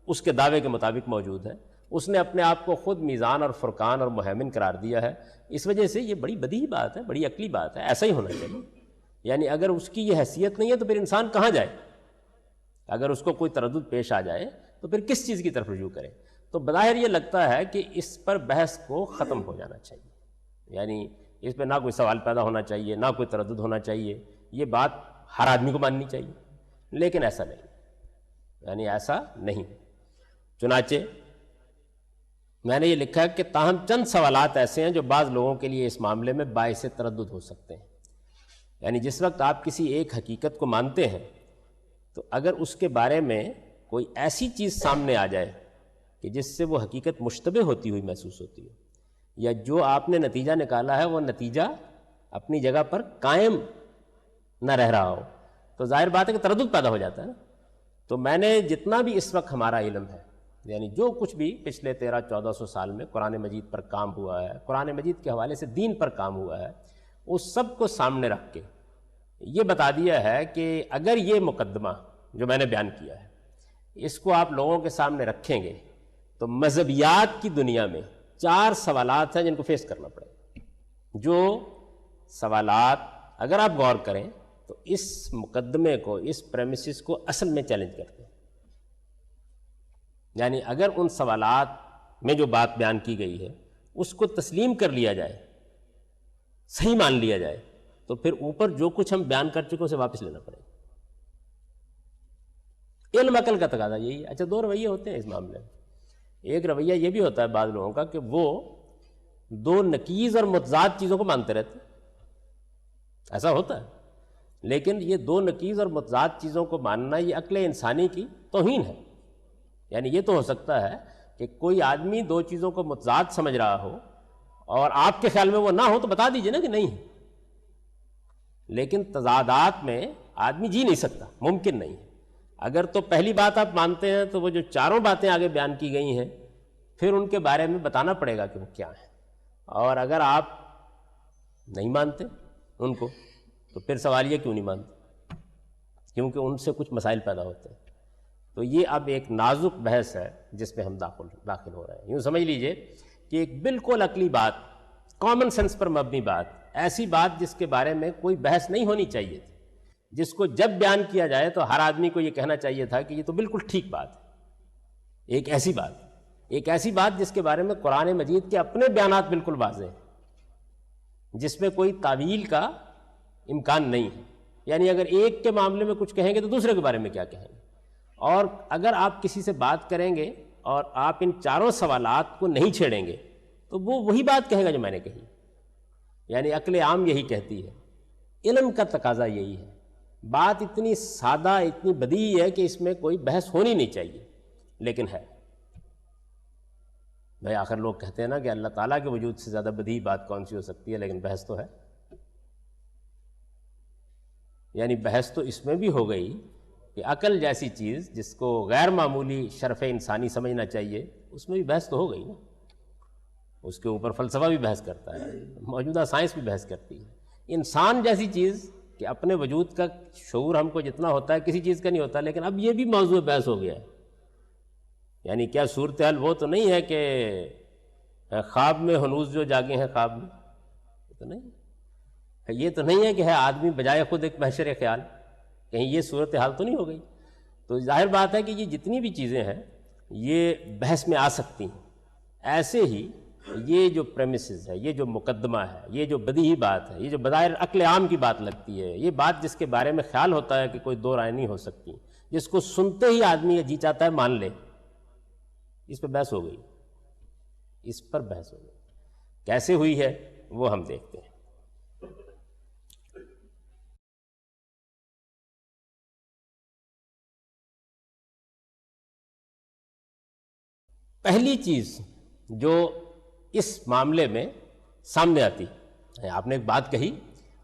اس کے دعوے کے مطابق موجود ہے. اس نے اپنے آپ کو خود میزان اور فرقان اور مہیمن قرار دیا ہے. اس وجہ سے یہ بڑی بدیہی بات ہے، بڑی عقلی بات ہے، ایسا ہی ہونا چاہیے. یعنی اگر اس کی یہ حیثیت نہیں ہے تو پھر انسان کہاں جائے؟ اگر اس کو کوئی تردد پیش آ جائے تو پھر کس چیز کی طرف رجوع کرے؟ تو بظاہر یہ لگتا ہے کہ اس پر بحث کو ختم ہو جانا چاہیے. یعنی اس پہ نہ کوئی سوال پیدا ہونا چاہیے، نہ کوئی تردد ہونا چاہیے. یہ بات ہر آدمی کو ماننی چاہیے، لیکن ایسا نہیں. یعنی ایسا نہیں. چنانچہ میں نے یہ لکھا ہے کہ تاہم چند سوالات ایسے ہیں جو بعض لوگوں کے لیے اس معاملے میں باعث تردد ہو سکتے ہیں. یعنی جس وقت آپ کسی ایک حقیقت کو مانتے ہیں تو اگر اس کے بارے میں کوئی ایسی چیز سامنے آ جائے کہ جس سے وہ حقیقت مشتبہ ہوتی ہوئی محسوس ہوتی ہے، یا جو آپ نے نتیجہ نکالا ہے وہ نتیجہ اپنی جگہ پر قائم نہ رہ رہا ہو، تو ظاہر بات ہے کہ تردد پیدا ہو جاتا ہے نا. تو میں نے جتنا بھی اس وقت ہمارا علم ہے، یعنی جو کچھ بھی پچھلے 1300-1400 سال میں قرآن مجید پر کام ہوا ہے، قرآن مجید کے حوالے سے دین پر کام ہوا ہے، اس سب کو سامنے رکھ کے یہ بتا دیا ہے کہ اگر یہ مقدمہ جو میں نے بیان کیا ہے اس کو آپ لوگوں کے سامنے رکھیں گے تو مذہبیات کی دنیا میں 4 سوالات ہیں جن کو فیس کرنا پڑے گا. جو سوالات اگر آپ غور کریں تو اس مقدمے کو، اس پریمیسز کو اصل میں چیلنج کرتے ہیں. یعنی اگر ان سوالات میں جو بات بیان کی گئی ہے اس کو تسلیم کر لیا جائے، صحیح مان لیا جائے، تو پھر اوپر جو کچھ ہم بیان کر چکے اسے واپس لینا پڑے گا. علم عقل کا تقاضا یہی ہے. اچھا 2 رویے ہوتے ہیں اس معاملے میں. ایک رویہ یہ بھی ہوتا ہے بعض لوگوں کا کہ وہ 2 نقیض اور متضاد چیزوں کو مانتے رہتے ہیں. ایسا ہوتا ہے، لیکن یہ 2 نقیض اور متضاد چیزوں کو ماننا یہ عقل انسانی کی توہین ہے. یعنی یہ تو ہو سکتا ہے کہ کوئی آدمی 2 چیزوں کو متضاد سمجھ رہا ہو اور آپ کے خیال میں وہ نہ ہو تو بتا دیجئے نا کہ نہیں ہے. لیکن تضادات میں آدمی جی نہیں سکتا، ممکن نہیں ہے. اگر تو پہلی بات آپ مانتے ہیں تو وہ جو 4 باتیں آگے بیان کی گئی ہیں پھر ان کے بارے میں بتانا پڑے گا کہ وہ کیا ہیں. اور اگر آپ نہیں مانتے ان کو تو پھر سوال یہ کیوں نہیں مانتے؟ کیونکہ ان سے کچھ مسائل پیدا ہوتے ہیں. تو یہ اب ایک نازک بحث ہے جس میں ہم داخل ہو رہے ہیں. یوں سمجھ لیجئے کہ ایک بالکل عقلی بات، کامن سینس پر مبنی بات، ایسی بات جس کے بارے میں کوئی بحث نہیں ہونی چاہیے تھی، جس کو جب بیان کیا جائے تو ہر آدمی کو یہ کہنا چاہیے تھا کہ یہ تو بالکل ٹھیک بات ہے. ایک ایسی بات ایک ایسی بات جس کے بارے میں قرآن مجید کے اپنے بیانات بالکل واضح ہیں، جس میں کوئی تعویل کا امکان نہیں ہے. یعنی اگر ایک کے معاملے میں کچھ کہیں گے تو دوسرے کے بارے میں کیا کہیں گے. اور اگر آپ کسی سے بات کریں گے اور آپ ان چاروں سوالات کو نہیں چھیڑیں گے تو وہ وہی بات کہے گا جو میں نے کہی. یعنی عقل عام یہی کہتی ہے، علم کا تقاضا یہی ہے. بات اتنی سادہ، اتنی بدیہی ہے کہ اس میں کوئی بحث ہونی نہیں چاہیے، لیکن ہے. بھائی آخر لوگ کہتے ہیں نا کہ اللہ تعالیٰ کے وجود سے زیادہ بدیہی بات کون سی ہو سکتی ہے، لیکن بحث تو ہے. یعنی بحث تو اس میں بھی ہو گئی کہ عقل جیسی چیز جس کو غیر معمولی شرف انسانی سمجھنا چاہیے، اس میں بھی بحث تو ہو گئی نا. اس کے اوپر فلسفہ بھی بحث کرتا ہے، موجودہ سائنس بھی بحث کرتی ہے. انسان جیسی چیز کہ اپنے وجود کا شعور ہم کو جتنا ہوتا ہے کسی چیز کا نہیں ہوتا، لیکن اب یہ بھی موضوع بحث ہو گیا ہے. یعنی کیا صورتحال وہ تو نہیں ہے کہ خواب میں ہنوز جو جاگے ہیں خواب میں، تو نہیں. یہ تو نہیں ہے کہ ہے آدمی بجائے خود ایک محشر خیال، کہیں یہ صورتحال تو نہیں ہو گئی. تو ظاہر بات ہے کہ یہ جتنی بھی چیزیں ہیں یہ بحث میں آ سکتی ہیں. ایسے ہی یہ جو پریمیسز ہے، یہ جو مقدمہ ہے، یہ جو بدیہی بات ہے، یہ جو بظاہر عقل عام کی بات لگتی ہے، یہ بات جس کے بارے میں خیال ہوتا ہے کہ کوئی دو رائے نہیں ہو سکتی، جس کو سنتے ہی آدمی جی چاہتا ہے مان لے، اس پہ بحث ہو گئی. اس پر بحث ہو گئی. کیسے ہوئی ہے وہ ہم دیکھتے ہیں. پہلی چیز جو اس معاملے میں سامنے آتی ہے، آپ نے ایک بات کہی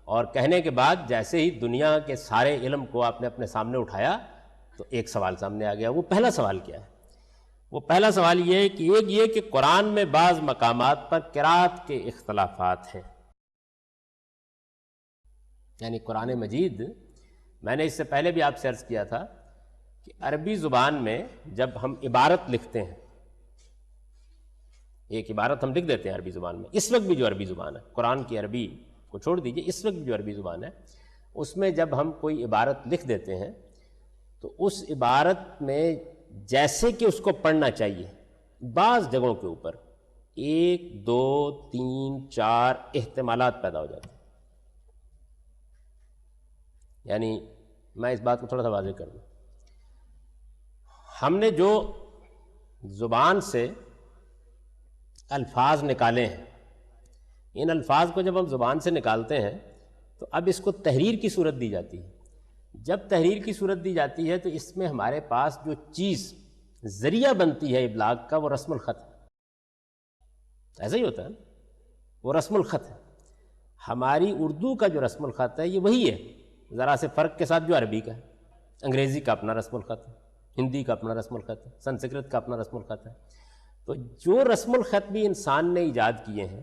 اور کہنے کے بعد جیسے ہی دنیا کے سارے علم کو آپ نے اپنے سامنے اٹھایا تو ایک سوال سامنے آ گیا. وہ پہلا سوال کیا ہے؟ وہ پہلا سوال یہ ہے کہ ایک یہ کہ قرآن میں بعض مقامات پر قرات کے اختلافات ہیں. یعنی قرآن مجید، میں نے اس سے پہلے بھی آپ سے عرض کیا تھا کہ عربی زبان میں جب ہم عبارت لکھتے ہیں، ایک عبارت ہم لکھ دیتے ہیں عربی زبان میں، اس وقت بھی جو عربی زبان ہے، قرآن کی عربی کو چھوڑ دیجئے، اس وقت بھی جو عربی زبان ہے اس میں جب ہم کوئی عبارت لکھ دیتے ہیں تو اس عبارت میں جیسے کہ اس کو پڑھنا چاہیے بعض جگہوں کے اوپر 1 2 3 4 احتمالات پیدا ہو جاتے ہیں. یعنی میں اس بات کو تھوڑا سا واضح کر دوں. ہم نے جو زبان سے الفاظ نکالے ہیں، ان الفاظ کو جب ہم زبان سے نکالتے ہیں تو اب اس کو تحریر کی صورت دی جاتی ہے. جب تحریر کی صورت دی جاتی ہے تو اس میں ہمارے پاس جو چیز ذریعہ بنتی ہے ابلاغ کا وہ رسم الخط ہے. ایسا ہی ہوتا ہے نا، وہ رسم الخط ہے. ہماری اردو کا جو رسم الخط ہے یہ وہی ہے، ذرا سے فرق کے ساتھ جو عربی کا ہے. انگریزی کا اپنا رسم الخط ہے، ہندی کا اپنا رسم الخط ہے، سنسکرت کا اپنا رسم الخط ہے. تو جو رسم الخط بھی انسان نے ایجاد کیے ہیں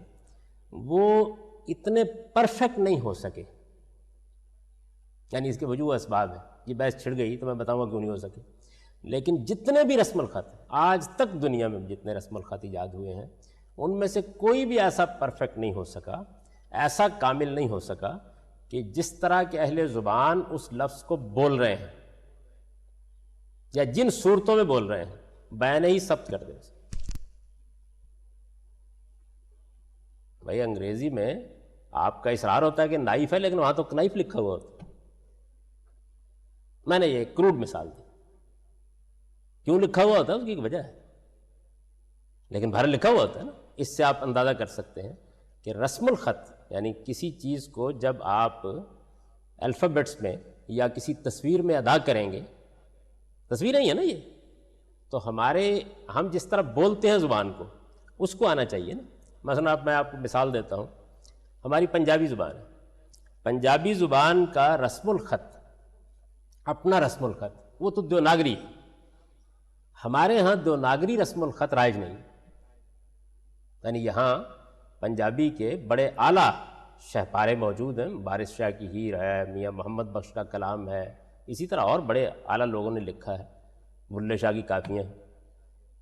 وہ اتنے پرفیکٹ نہیں ہو سکے. یعنی اس کے وجوہ اسباب ہیں، یہ بحث چھڑ گئی تو میں بتاؤں گا کیوں نہیں ہو سکے. لیکن جتنے بھی رسم الخط آج تک دنیا میں جتنے رسم الخط ایجاد ہوئے ہیں ان میں سے کوئی بھی ایسا پرفیکٹ نہیں ہو سکا، ایسا کامل نہیں ہو سکا کہ جس طرح کے اہل زبان اس لفظ کو بول رہے ہیں یا جن صورتوں میں بول رہے ہیں بیان ہی ثبت کر دیں. بھائی انگریزی میں آپ کا اصرار ہوتا ہے کہ نائف ہے، لیکن وہاں تو نائف لکھا ہوا ہوتا ہے. میں نے یہ کروڈ مثال دی، کیوں لکھا ہوا ہوتا ہے اس کی ایک وجہ ہے، لیکن بھر لکھا ہوا ہوتا ہے نا. اس سے آپ اندازہ کر سکتے ہیں کہ رسم الخط یعنی کسی چیز کو جب آپ الفابیٹس میں یا کسی تصویر میں ادا کریں گے، تصویریں ہی ہے نا یہ، تو ہم جس طرح بولتے ہیں زبان کو اس کو آنا چاہیے نا. مثلا میں آپ کو مثال دیتا ہوں، ہماری پنجابی زبان ہے، پنجابی زبان کا رسم الخط اپنا رسم الخط وہ تو دیوناگری ہے. ہمارے ہاں دیوناگری رسم الخط رائج نہیں. یعنی یہاں پنجابی کے بڑے اعلیٰ شہپارے موجود ہیں، بارش شاہ کی ہیر ہے، میاں محمد بخش کا کلام ہے، اسی طرح اور بڑے اعلیٰ لوگوں نے لکھا ہے، بلے شاہ کی کافیاں ہیں.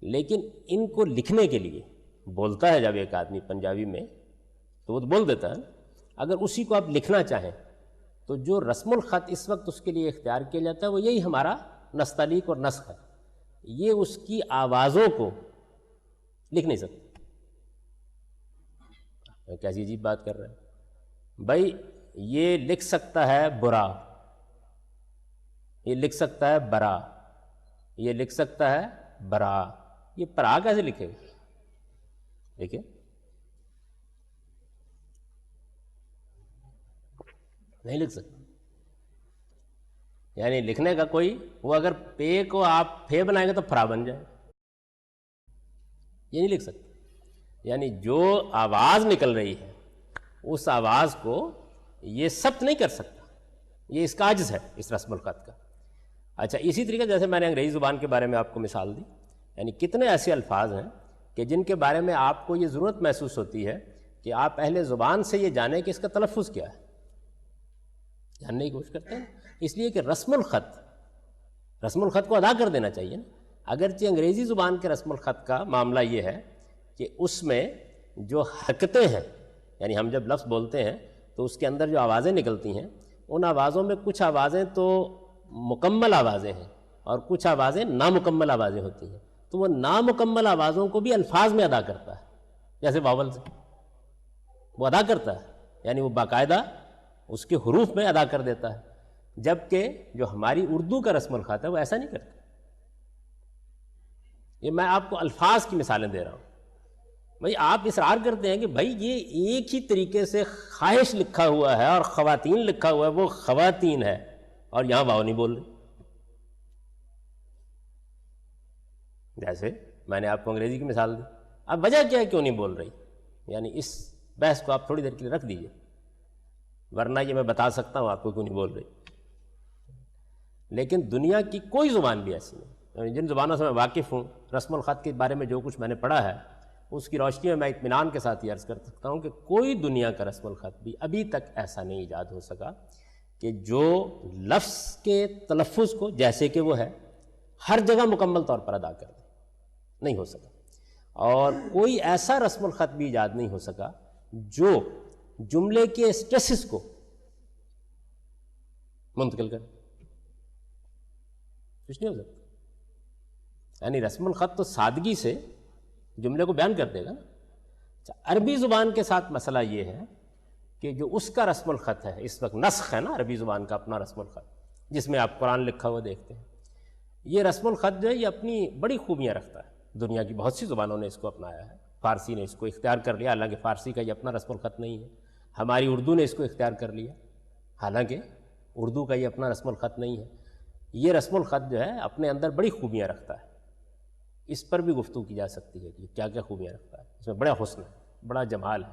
لیکن ان کو لکھنے کے لیے بولتا ہے جب ایک آدمی پنجابی میں تو وہ تو بول دیتا ہے. اگر اسی کو آپ لکھنا چاہیں تو جو رسم الخط اس وقت اس کے لیے اختیار کیا جاتا ہے وہ یہی ہمارا نستعلیق اور نسخ ہے. یہ اس کی آوازوں کو لکھ نہیں سکتے. کیسی عجیب بات کر رہے ہیں بھائی. یہ لکھ سکتا ہے برا، یہ لکھ سکتا ہے برا، یہ لکھ سکتا ہے برا، یہ پرا کیسے لکھے گا؟ دیکھیں نہیں لکھ سکتا. یعنی لکھنے کا کوئی، وہ اگر پے کو آپ پھے بنائیں گے تو فرا بن جائے. یہ نہیں لکھ سکتے. یعنی جو آواز نکل رہی ہے اس آواز کو یہ ثبت نہیں کر سکتا. یہ اس کا عجز ہے اس رسم الخط کا. اچھا اسی طریقے جیسے میں نے انگریزی زبان کے بارے میں آپ کو مثال دی، یعنی کتنے ایسے الفاظ ہیں کہ جن کے بارے میں آپ کو یہ ضرورت محسوس ہوتی ہے کہ آپ اہل زبان سے یہ جانیں کہ اس کا تلفظ کیا ہے، جاننے کی کوشش کرتے ہیں. اس لیے کہ رسم الخط کو ادا کر دینا چاہیے نا. اگرچہ انگریزی زبان کے رسم الخط کا معاملہ یہ ہے کہ اس میں جو حرکتیں ہیں، یعنی ہم جب لفظ بولتے ہیں تو اس کے اندر جو آوازیں نکلتی ہیں، ان آوازوں میں کچھ آوازیں تو مکمل آوازیں ہیں اور کچھ آوازیں نامکمل آوازیں ہوتی ہیں. تو وہ نامکمل آوازوں کو بھی الفاظ میں ادا کرتا ہے، جیسے واول سے وہ ادا کرتا ہے، یعنی وہ باقاعدہ اس کے حروف میں ادا کر دیتا ہے. جبکہ جو ہماری اردو کا رسم الخط ہے وہ ایسا نہیں کرتا. یہ میں آپ کو الفاظ کی مثالیں دے رہا ہوں. بھائی آپ اصرار کرتے ہیں کہ بھائی یہ ایک ہی طریقے سے خواہش لکھا ہوا ہے اور خواتین لکھا ہوا ہے، وہ خواتین ہے اور یہاں واو نہیں بول رہی. جیسے میں نے آپ کو انگریزی کی مثال دی. اب وجہ کیا ہے کیوں نہیں بول رہی؟ یعنی اس بحث کو آپ تھوڑی دیر کے لیے رکھ دیجئے، ورنہ یہ میں بتا سکتا ہوں آپ کو کیوں نہیں بول رہی. لیکن دنیا کی کوئی زبان بھی ایسی نہیں، یعنی جن زبانوں سے میں واقف ہوں، رسم الخط کے بارے میں جو کچھ میں نے پڑھا ہے اس کی روشنی میں اطمینان کے ساتھ یہ عرض کر سکتا ہوں کہ کوئی دنیا کا رسم الخط بھی ابھی تک ایسا نہیں ایجاد ہو سکا کہ جو لفظ کے تلفظ کو جیسے کہ وہ ہے ہر جگہ مکمل طور پر ادا کر دے. نہیں ہو سکا. اور کوئی ایسا رسم الخط بھی ایجاد نہیں ہو سکا جو جملے کے اسٹریسز کو منتقل کرے. کچھ نہیں ہو سکتا. یعنی رسم الخط تو سادگی سے جملے کو بیان کر دے گا. عربی زبان کے ساتھ مسئلہ یہ ہے کہ جو اس کا رسم الخط ہے، اس وقت نسخ ہے نا عربی زبان کا اپنا رسم الخط، جس میں آپ قرآن لکھا ہوا دیکھتے ہیں. یہ رسم الخط جو ہے یہ اپنی بڑی خوبیاں رکھتا ہے. دنیا کی بہت سی زبانوں نے اس کو اپنایا ہے. فارسی نے اس کو اختیار کر لیا، حالانکہ فارسی کا یہ اپنا رسم الخط نہیں ہے. ہماری اردو نے اس کو اختیار کر لیا، حالانکہ اردو کا یہ اپنا رسم الخط نہیں ہے. یہ رسم الخط جو ہے اپنے اندر بڑی خوبیاں رکھتا ہے. اس پر بھی گفتگو کی جا سکتی ہے کہ کیا کیا خوبیاں رکھتا ہے. اس میں بڑا حسن ہے، بڑا جمال ہے.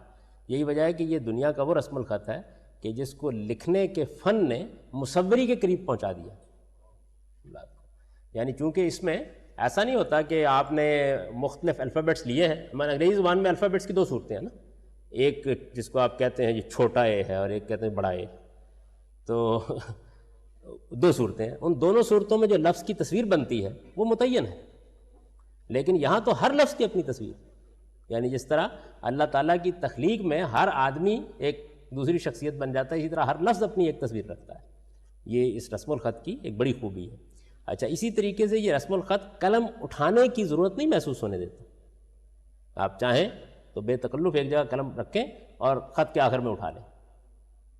یہی وجہ ہے کہ یہ دنیا کا وہ رسم الخط ہے کہ جس کو لکھنے کے فن نے مصوری کے قریب پہنچا دیا. یعنی چونکہ اس میں ایسا نہیں ہوتا کہ آپ نے مختلف الفابیٹس لیے ہیں. ہمارے انگریزی زبان میں الفابیٹس کی دو صورتیں ہیں نا، ایک جس کو آپ کہتے ہیں یہ چھوٹا اے ہے اور ایک کہتے ہیں بڑا اے. تو دو صورتیں ہیں. ان دونوں صورتوں میں جو لفظ کی تصویر بنتی ہے وہ متعین ہے، لیکن یہاں تو ہر لفظ کی اپنی تصویر. یعنی جس طرح اللہ تعالیٰ کی تخلیق میں ہر آدمی ایک دوسری شخصیت بن جاتا ہے، اسی طرح ہر لفظ اپنی ایک تصویر رکھتا ہے. یہ اس رسم الخط کی ایک بڑی خوبی ہے. اچھا اسی طریقے سے یہ رسم الخط قلم اٹھانے کی ضرورت نہیں محسوس ہونے دیتا. آپ چاہیں تو بے تکلف ایک جگہ قلم رکھیں اور خط کے آخر میں اٹھا لیں.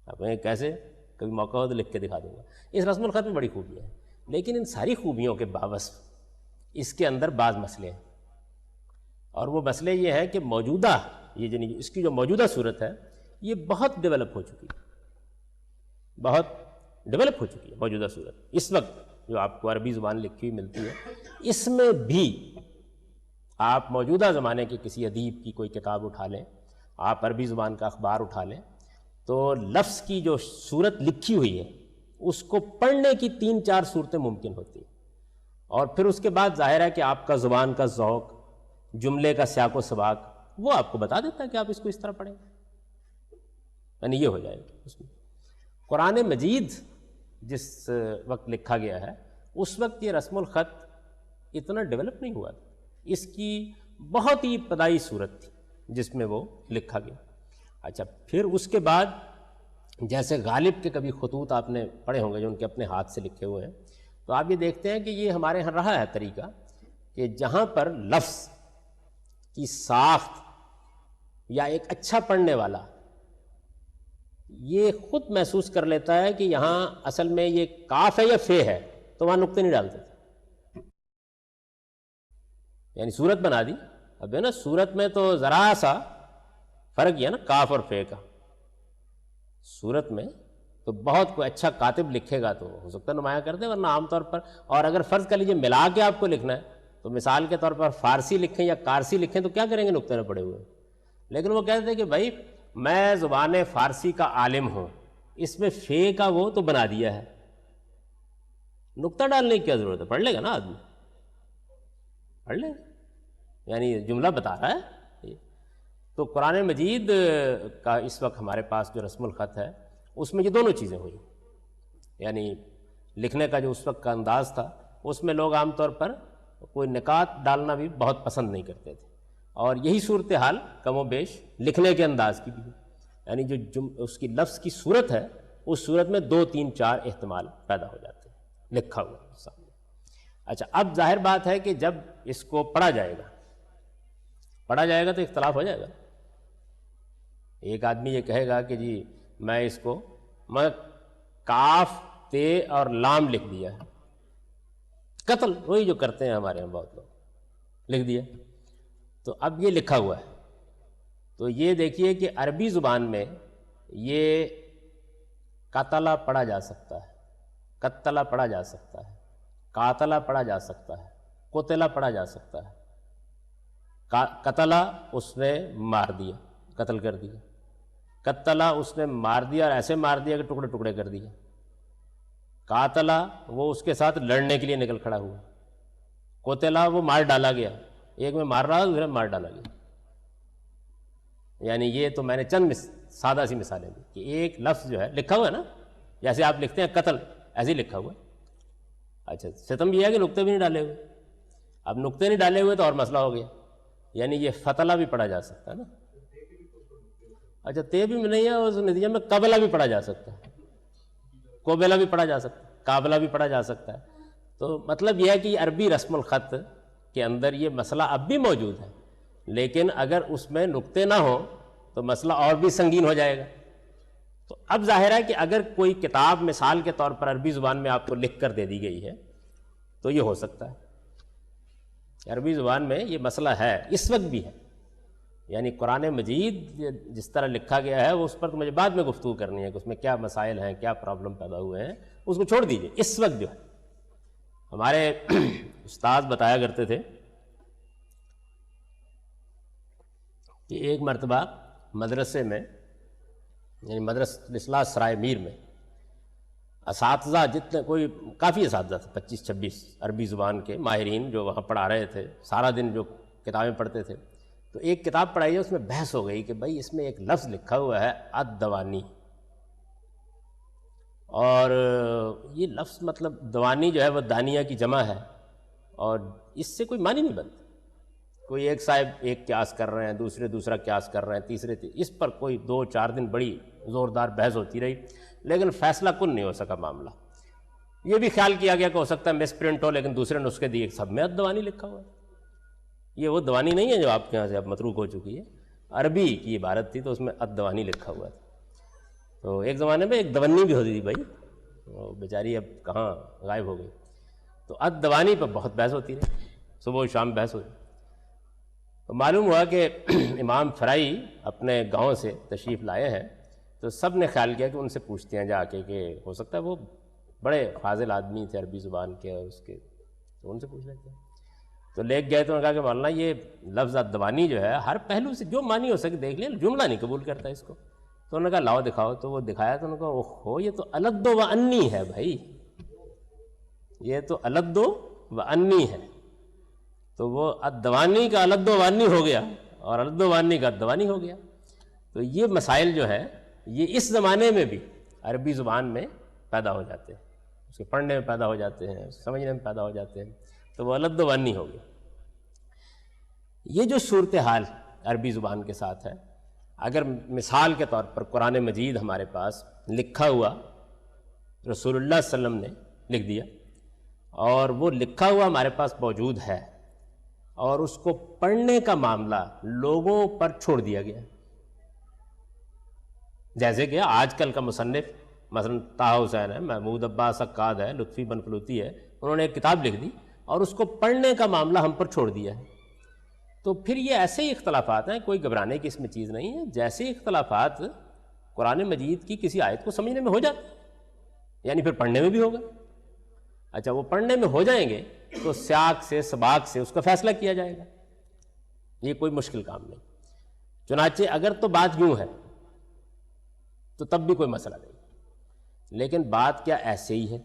آپ کیسے؟ کبھی موقع ہو تو لکھ کے دکھا دوں گا. اس رسم الخط میں بڑی خوبی ہے. لیکن ان ساری خوبیوں کے باوجود اس کے اندر بعض مسئلے ہیں، اور وہ مسئلے یہ ہے کہ موجودہ یہ اس کی جو موجودہ صورت ہے یہ بہت ڈیولپ ہو چکی ہے، بہت ڈیولپ ہو چکی ہے موجودہ صورت. اس وقت جو آپ کو عربی زبان لکھی ہوئی ملتی ہے، اس میں بھی آپ موجودہ زمانے کے کسی ادیب کی کوئی کتاب اٹھا لیں، آپ عربی زبان کا اخبار اٹھا لیں، تو لفظ کی جو صورت لکھی ہوئی ہے اس کو پڑھنے کی 3-4 صورتیں ممکن ہوتی ہیں. اور پھر اس کے بعد ظاہر ہے کہ آپ کا زبان کا ذوق، جملے کا سیاق و سباق وہ آپ کو بتا دیتا ہے کہ آپ اس کو اس طرح پڑھیں. یعنی یہ ہو جائے گا. اس میں قرآن مجید جس وقت لکھا گیا ہے اس وقت یہ رسم الخط اتنا ڈیولپ نہیں ہوا تھا. اس کی بہت ہی ابتدائی صورت تھی جس میں وہ لکھا گیا. اچھا پھر اس کے بعد جیسے غالب کے کبھی خطوط آپ نے پڑھے ہوں گے جو ان کے اپنے ہاتھ سے لکھے ہوئے ہیں، تو آپ یہ دیکھتے ہیں کہ یہ ہمارے یہاں رہا ہے طریقہ کہ جہاں پر لفظ کی ساخت یا ایک اچھا پڑھنے والا یہ خود محسوس کر لیتا ہے کہ یہاں اصل میں یہ کاف ہے یا فے ہے، تو وہاں نقطے نہیں ڈالتے تھے، یعنی صورت بنا دی. اب ہے نا صورت میں تو ذرا سا فرق یہ ہے نا کاف اور فے کا. صورت میں تو بہت کوئی اچھا کاتب لکھے گا تو ہو سکتا ہے نمایاں کر دے، ورنہ عام طور پر، اور اگر فرض کر لیجیے ملا کے آپ کو لکھنا ہے تو مثال کے طور پر فارسی لکھیں یا کارسی لکھیں تو کیا کریں گے، نقطے نہ پڑے ہوئے. لیکن وہ کہتے ہیں کہ بھائی میں زبان فارسی کا عالم ہوں، اس میں فے کا وہ تو بنا دیا ہے، نقطہ ڈالنے کی کیا ضرورت ہے، پڑھ لے گا نا آدمی، پڑھ لے گا، یعنی جملہ بتا رہا ہے. تو قرآن مجید کا اس وقت ہمارے پاس جو رسم الخط ہے اس میں یہ دونوں چیزیں ہوئی، یعنی لکھنے کا جو اس وقت کا انداز تھا اس میں لوگ عام طور پر کوئی نکات ڈالنا بھی بہت پسند نہیں کرتے تھے، اور یہی صورتحال کم و بیش لکھنے کے انداز کی بھی ہے، یعنی جو اس کی لفظ کی صورت ہے اس صورت میں 2 3 4 احتمال پیدا ہو جاتے ہیں لکھا ہوا سامنے. اچھا، اب ظاہر بات ہے کہ جب اس کو پڑھا جائے گا تو اختلاف ہو جائے گا. ایک آدمی یہ کہے گا کہ جی میں اس کو کاف تے اور لام لکھ دیا ہے، قتل وہی جو کرتے ہیں ہمارے یہاں بہت لوگ، لکھ دیا. تو اب یہ لکھا ہوا ہے، تو یہ دیکھیے کہ عربی زبان میں یہ قتلہ پڑھا جا سکتا ہے، قتلہ پڑھا جا سکتا ہے، قاتلہ پڑھا جا سکتا ہے، قتلہ پڑھا جا سکتا ہے. قتلہ اس نے مار دیا، قتل کر دیا، قتلہ اس نے مار دیا اور ایسے مار دیا کہ ٹکڑے ٹکڑے کر دیا. قاتلہ وہ اس کے ساتھ لڑنے کے لیے نکل کھڑا ہوا، قتلہ وہ مار ڈالا گیا، ایک میں مار رہا دوسرے میں مار ڈالا گیا. یعنی یہ تو میں نے چند سادہ سی مثالیں دی کہ ایک لفظ جو ہے لکھا ہوا ہے نا، جیسے آپ لکھتے ہیں قتل، ایسے ہی لکھا ہوا ہے. اچھا، ستم یہ ہے کہ نقطے بھی نہیں ڈالے ہوئے. اب نقطے نہیں ڈالے ہوئے تو اور مسئلہ ہو گیا، یعنی یہ فتلہ بھی پڑھا جا سکتا ہے نا. اچھا، تے بھی نہیں ہے، اس نتیجے میں قبلہ بھی پڑھا جا سکتا ہے، قبلہ بھی پڑھا جا سکتا ہے، قابلہ بھی پڑھا جا سکتا ہے. تو مطلب یہ ہے کہ عربی رسم الخط کے اندر یہ مسئلہ اب بھی موجود ہے، لیکن اگر اس میں نقطے نہ ہوں تو مسئلہ اور بھی سنگین ہو جائے گا. تو اب ظاہر ہے کہ اگر کوئی کتاب مثال کے طور پر عربی زبان میں آپ کو لکھ کر دے دی گئی ہے تو یہ ہو سکتا ہے. عربی زبان میں یہ مسئلہ ہے، اس وقت بھی ہے، یعنی قرآن مجید جس طرح لکھا گیا ہے اس پر تو مجھے بعد میں گفتگو کرنی ہے کہ اس میں کیا مسائل ہیں، کیا پرابلم پیدا ہوئے ہیں، اس کو چھوڑ دیجئے. اس وقت جو ہے ہمارے استاد بتایا کرتے تھے کہ ایک مرتبہ مدرسے میں، یعنی مدرسہ الاصلاح سرائے میر میں اساتذہ جتنے، کوئی کافی اساتذہ تھے، 25-26 عربی زبان کے ماہرین جو وہاں پڑھا رہے تھے، سارا دن جو کتابیں پڑھتے تھے. تو ایک کتاب پڑھائی ہے، اس میں بحث ہو گئی کہ بھائی اس میں ایک لفظ لکھا ہوا ہے الدوانی، اور یہ لفظ مطلب دوانی جو ہے وہ دانیہ کی جمع ہے، اور اس سے کوئی معنی نہیں بنتا. کوئی ایک صاحب ایک قیاس کر رہے ہیں، دوسرے دوسرا قیاس کر رہے ہیں، تیسرے اس پر کوئی 2-4 دن بڑی زوردار بحث ہوتی رہی، لیکن فیصلہ کن نہیں ہو سکا معاملہ. یہ بھی خیال کیا گیا کہ ہو سکتا ہے مس پرنٹ ہو، لیکن دوسرے نسخے دیے سب میں الدوانی لکھا ہوا ہے. یہ وہ دوانی نہیں ہے جو آپ کے یہاں سے اب متروک ہو چکی ہے، عربی کی عبارت تھی تو اس میں الدوانی لکھا ہوا تھا. تو ایک زمانے میں ایک دوانی بھی ہوتی تھی بھائی، وہ بیچاری اب کہاں غائب ہو گئی. تو الدوانی پر بہت بحث ہوتی رہی، صبح و شام بحث ہوئی. تو معلوم ہوا کہ امام فرائی اپنے گاؤں سے تشریف لائے ہیں، تو سب نے خیال کیا کہ ان سے پوچھتے ہیں جا کے کہ ہو سکتا ہے وہ بڑے فاضل آدمی تھے عربی زبان کے، اور اس کے تو ان سے پوچھ لیتے ہیں. تو لے گئے تو انہوں نے کہا کہ مولانا یہ لفظ الدوانی جو ہے ہر پہلو سے جو معنی ہو سکے دیکھ لیں، جملہ نہیں قبول کرتا اس کو. تو انہوں نے کہا لاؤ دکھاؤ، تو وہ دکھایا تو انہوں نے کہا اوہو یہ تو الد و انی ہے بھائی، یہ تو الد و انی ہے. تو وہ الدوانی کا الد و وانی ہو گیا اور الد و وانی کا الدوانی ہو گیا. تو یہ مسائل جو ہے یہ اس زمانے میں بھی عربی زبان میں پیدا ہو جاتے ہیں، اس کے پڑھنے میں پیدا ہو جاتے ہیں، سمجھنے میں پیدا ہو جاتے ہیں. تو وہ الد و وانی ہو گیا. یہ جو صورتحال عربی زبان کے ساتھ ہے، اگر مثال کے طور پر قرآن مجید ہمارے پاس لکھا ہوا رسول اللہ صلی اللہ علیہ وسلم نے لکھ دیا، اور وہ لکھا ہوا ہمارے پاس موجود ہے، اور اس کو پڑھنے کا معاملہ لوگوں پر چھوڑ دیا گیا. جیسے کہ آج کل کا مصنف مثلا طه حسین ہے، محمود عباس عقاد ہے، لطفی بن فلوطی ہے، انہوں نے ایک کتاب لکھ دی اور اس کو پڑھنے کا معاملہ ہم پر چھوڑ دیا ہے. تو پھر یہ ایسے ہی اختلافات ہیں، کوئی گھبرانے کی اس میں چیز نہیں ہے. جیسے اختلافات قرآن مجید کی کسی آیت کو سمجھنے میں ہو جاتا، یعنی پھر پڑھنے میں بھی ہوگا. اچھا، وہ پڑھنے میں ہو جائیں گے تو سیاق سے سباق سے اس کا فیصلہ کیا جائے گا، یہ کوئی مشکل کام نہیں. چنانچہ اگر تو بات یوں ہے تو تب بھی کوئی مسئلہ نہیں، لیکن بات کیا ایسے ہی ہے؟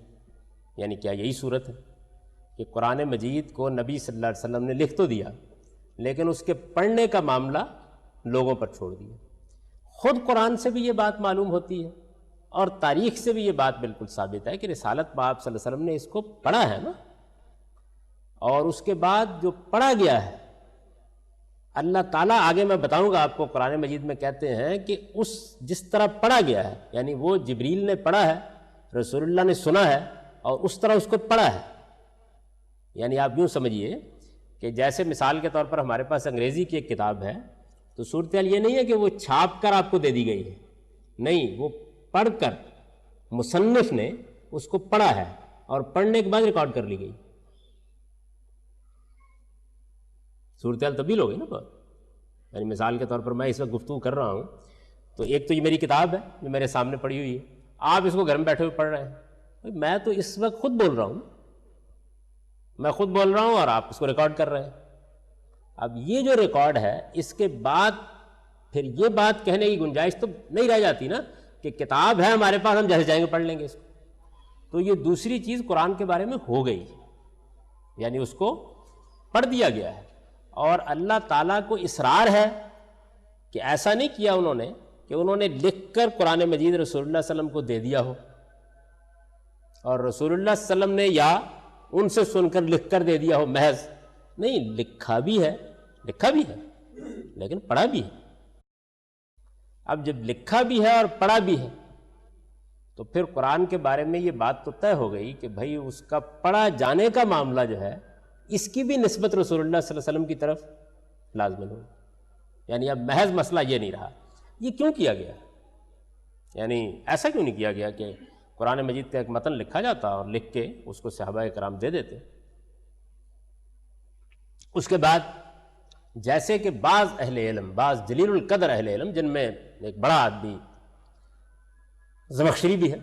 یعنی کیا یہی صورت ہے کہ قرآن مجید کو نبی صلی اللہ علیہ وسلم نے لکھ تو دیا لیکن اس کے پڑھنے کا معاملہ لوگوں پر چھوڑ دیا؟ خود قرآن سے بھی یہ بات معلوم ہوتی ہے اور تاریخ سے بھی یہ بات بالکل ثابت ہے کہ رسالت میں آپ صلی اللہ علیہ وسلم نے اس کو پڑھا ہے نا، اور اس کے بعد جو پڑھا گیا ہے اللہ تعالیٰ، آگے میں بتاؤں گا آپ کو، قرآن مجید میں کہتے ہیں کہ اس جس طرح پڑھا گیا ہے، یعنی وہ جبریل نے پڑھا ہے، رسول اللہ نے سنا ہے اور اس طرح اس کو پڑھا ہے. یعنی آپ یوں سمجھیے کہ جیسے مثال کے طور پر ہمارے پاس انگریزی کی ایک کتاب ہے تو صورتحال یہ نہیں ہے کہ وہ چھاپ کر آپ کو دے دی گئی ہے، نہیں، وہ پڑھ کر مصنف نے اس کو پڑھا ہے اور پڑھنے کے بعد ریکارڈ کر لی گئی. صورتحال تبدیل ہو گئی نا بہت. یعنی مثال کے طور پر میں اس وقت گفتگو کر رہا ہوں تو ایک تو یہ میری کتاب ہے جو میرے سامنے پڑھی ہوئی ہے، آپ اس کو گھر میں بیٹھے ہوئے پڑھ رہے ہیں. میں تو اس وقت خود بول رہا ہوں، میں خود بول رہا ہوں اور آپ اس کو ریکارڈ کر رہے ہیں. اب یہ جو ریکارڈ ہے اس کے بعد پھر یہ بات کہنے کی گنجائش تو نہیں رہ جاتی نا کہ کتاب ہے ہمارے پاس، ہم جیسے چاہیں گے پڑھ لیں گے اس کو. تو یہ دوسری چیز قرآن کے بارے میں ہو گئی، یعنی اس کو پڑھ دیا گیا ہے. اور اللہ تعالیٰ کو اصرار ہے کہ ایسا نہیں کیا انہوں نے کہ انہوں نے لکھ کر قرآن مجید رسول اللہ صلی اللہ علیہ وسلم کو دے دیا ہو اور رسول اللہ صلی اللہ علیہ وسلم نے یا ان سے سن کر لکھ کر دے دیا ہو. محض نہیں، لکھا بھی ہے لیکن پڑھا بھی ہے. اب جب لکھا بھی ہے اور پڑھا بھی ہے تو پھر قرآن کے بارے میں یہ بات تو طے ہو گئی کہ بھائی اس کا پڑھا جانے کا معاملہ جو ہے اس کی بھی نسبت رسول اللہ صلی اللہ علیہ وسلم کی طرف لازمن ہو. یعنی اب محض مسئلہ یہ نہیں رہا. یہ کیوں کیا گیا؟ یعنی ایسا کیوں نہیں کیا گیا کہ قرآن مجید کا ایک متن لکھا جاتا اور لکھ کے اس کو صحابہ کرام دے دیتے؟ اس کے بعد جیسے کہ بعض اہل علم، بعض جلیل القدر اہل علم، جن میں ایک بڑا آدمی زمخشری بھی ہے،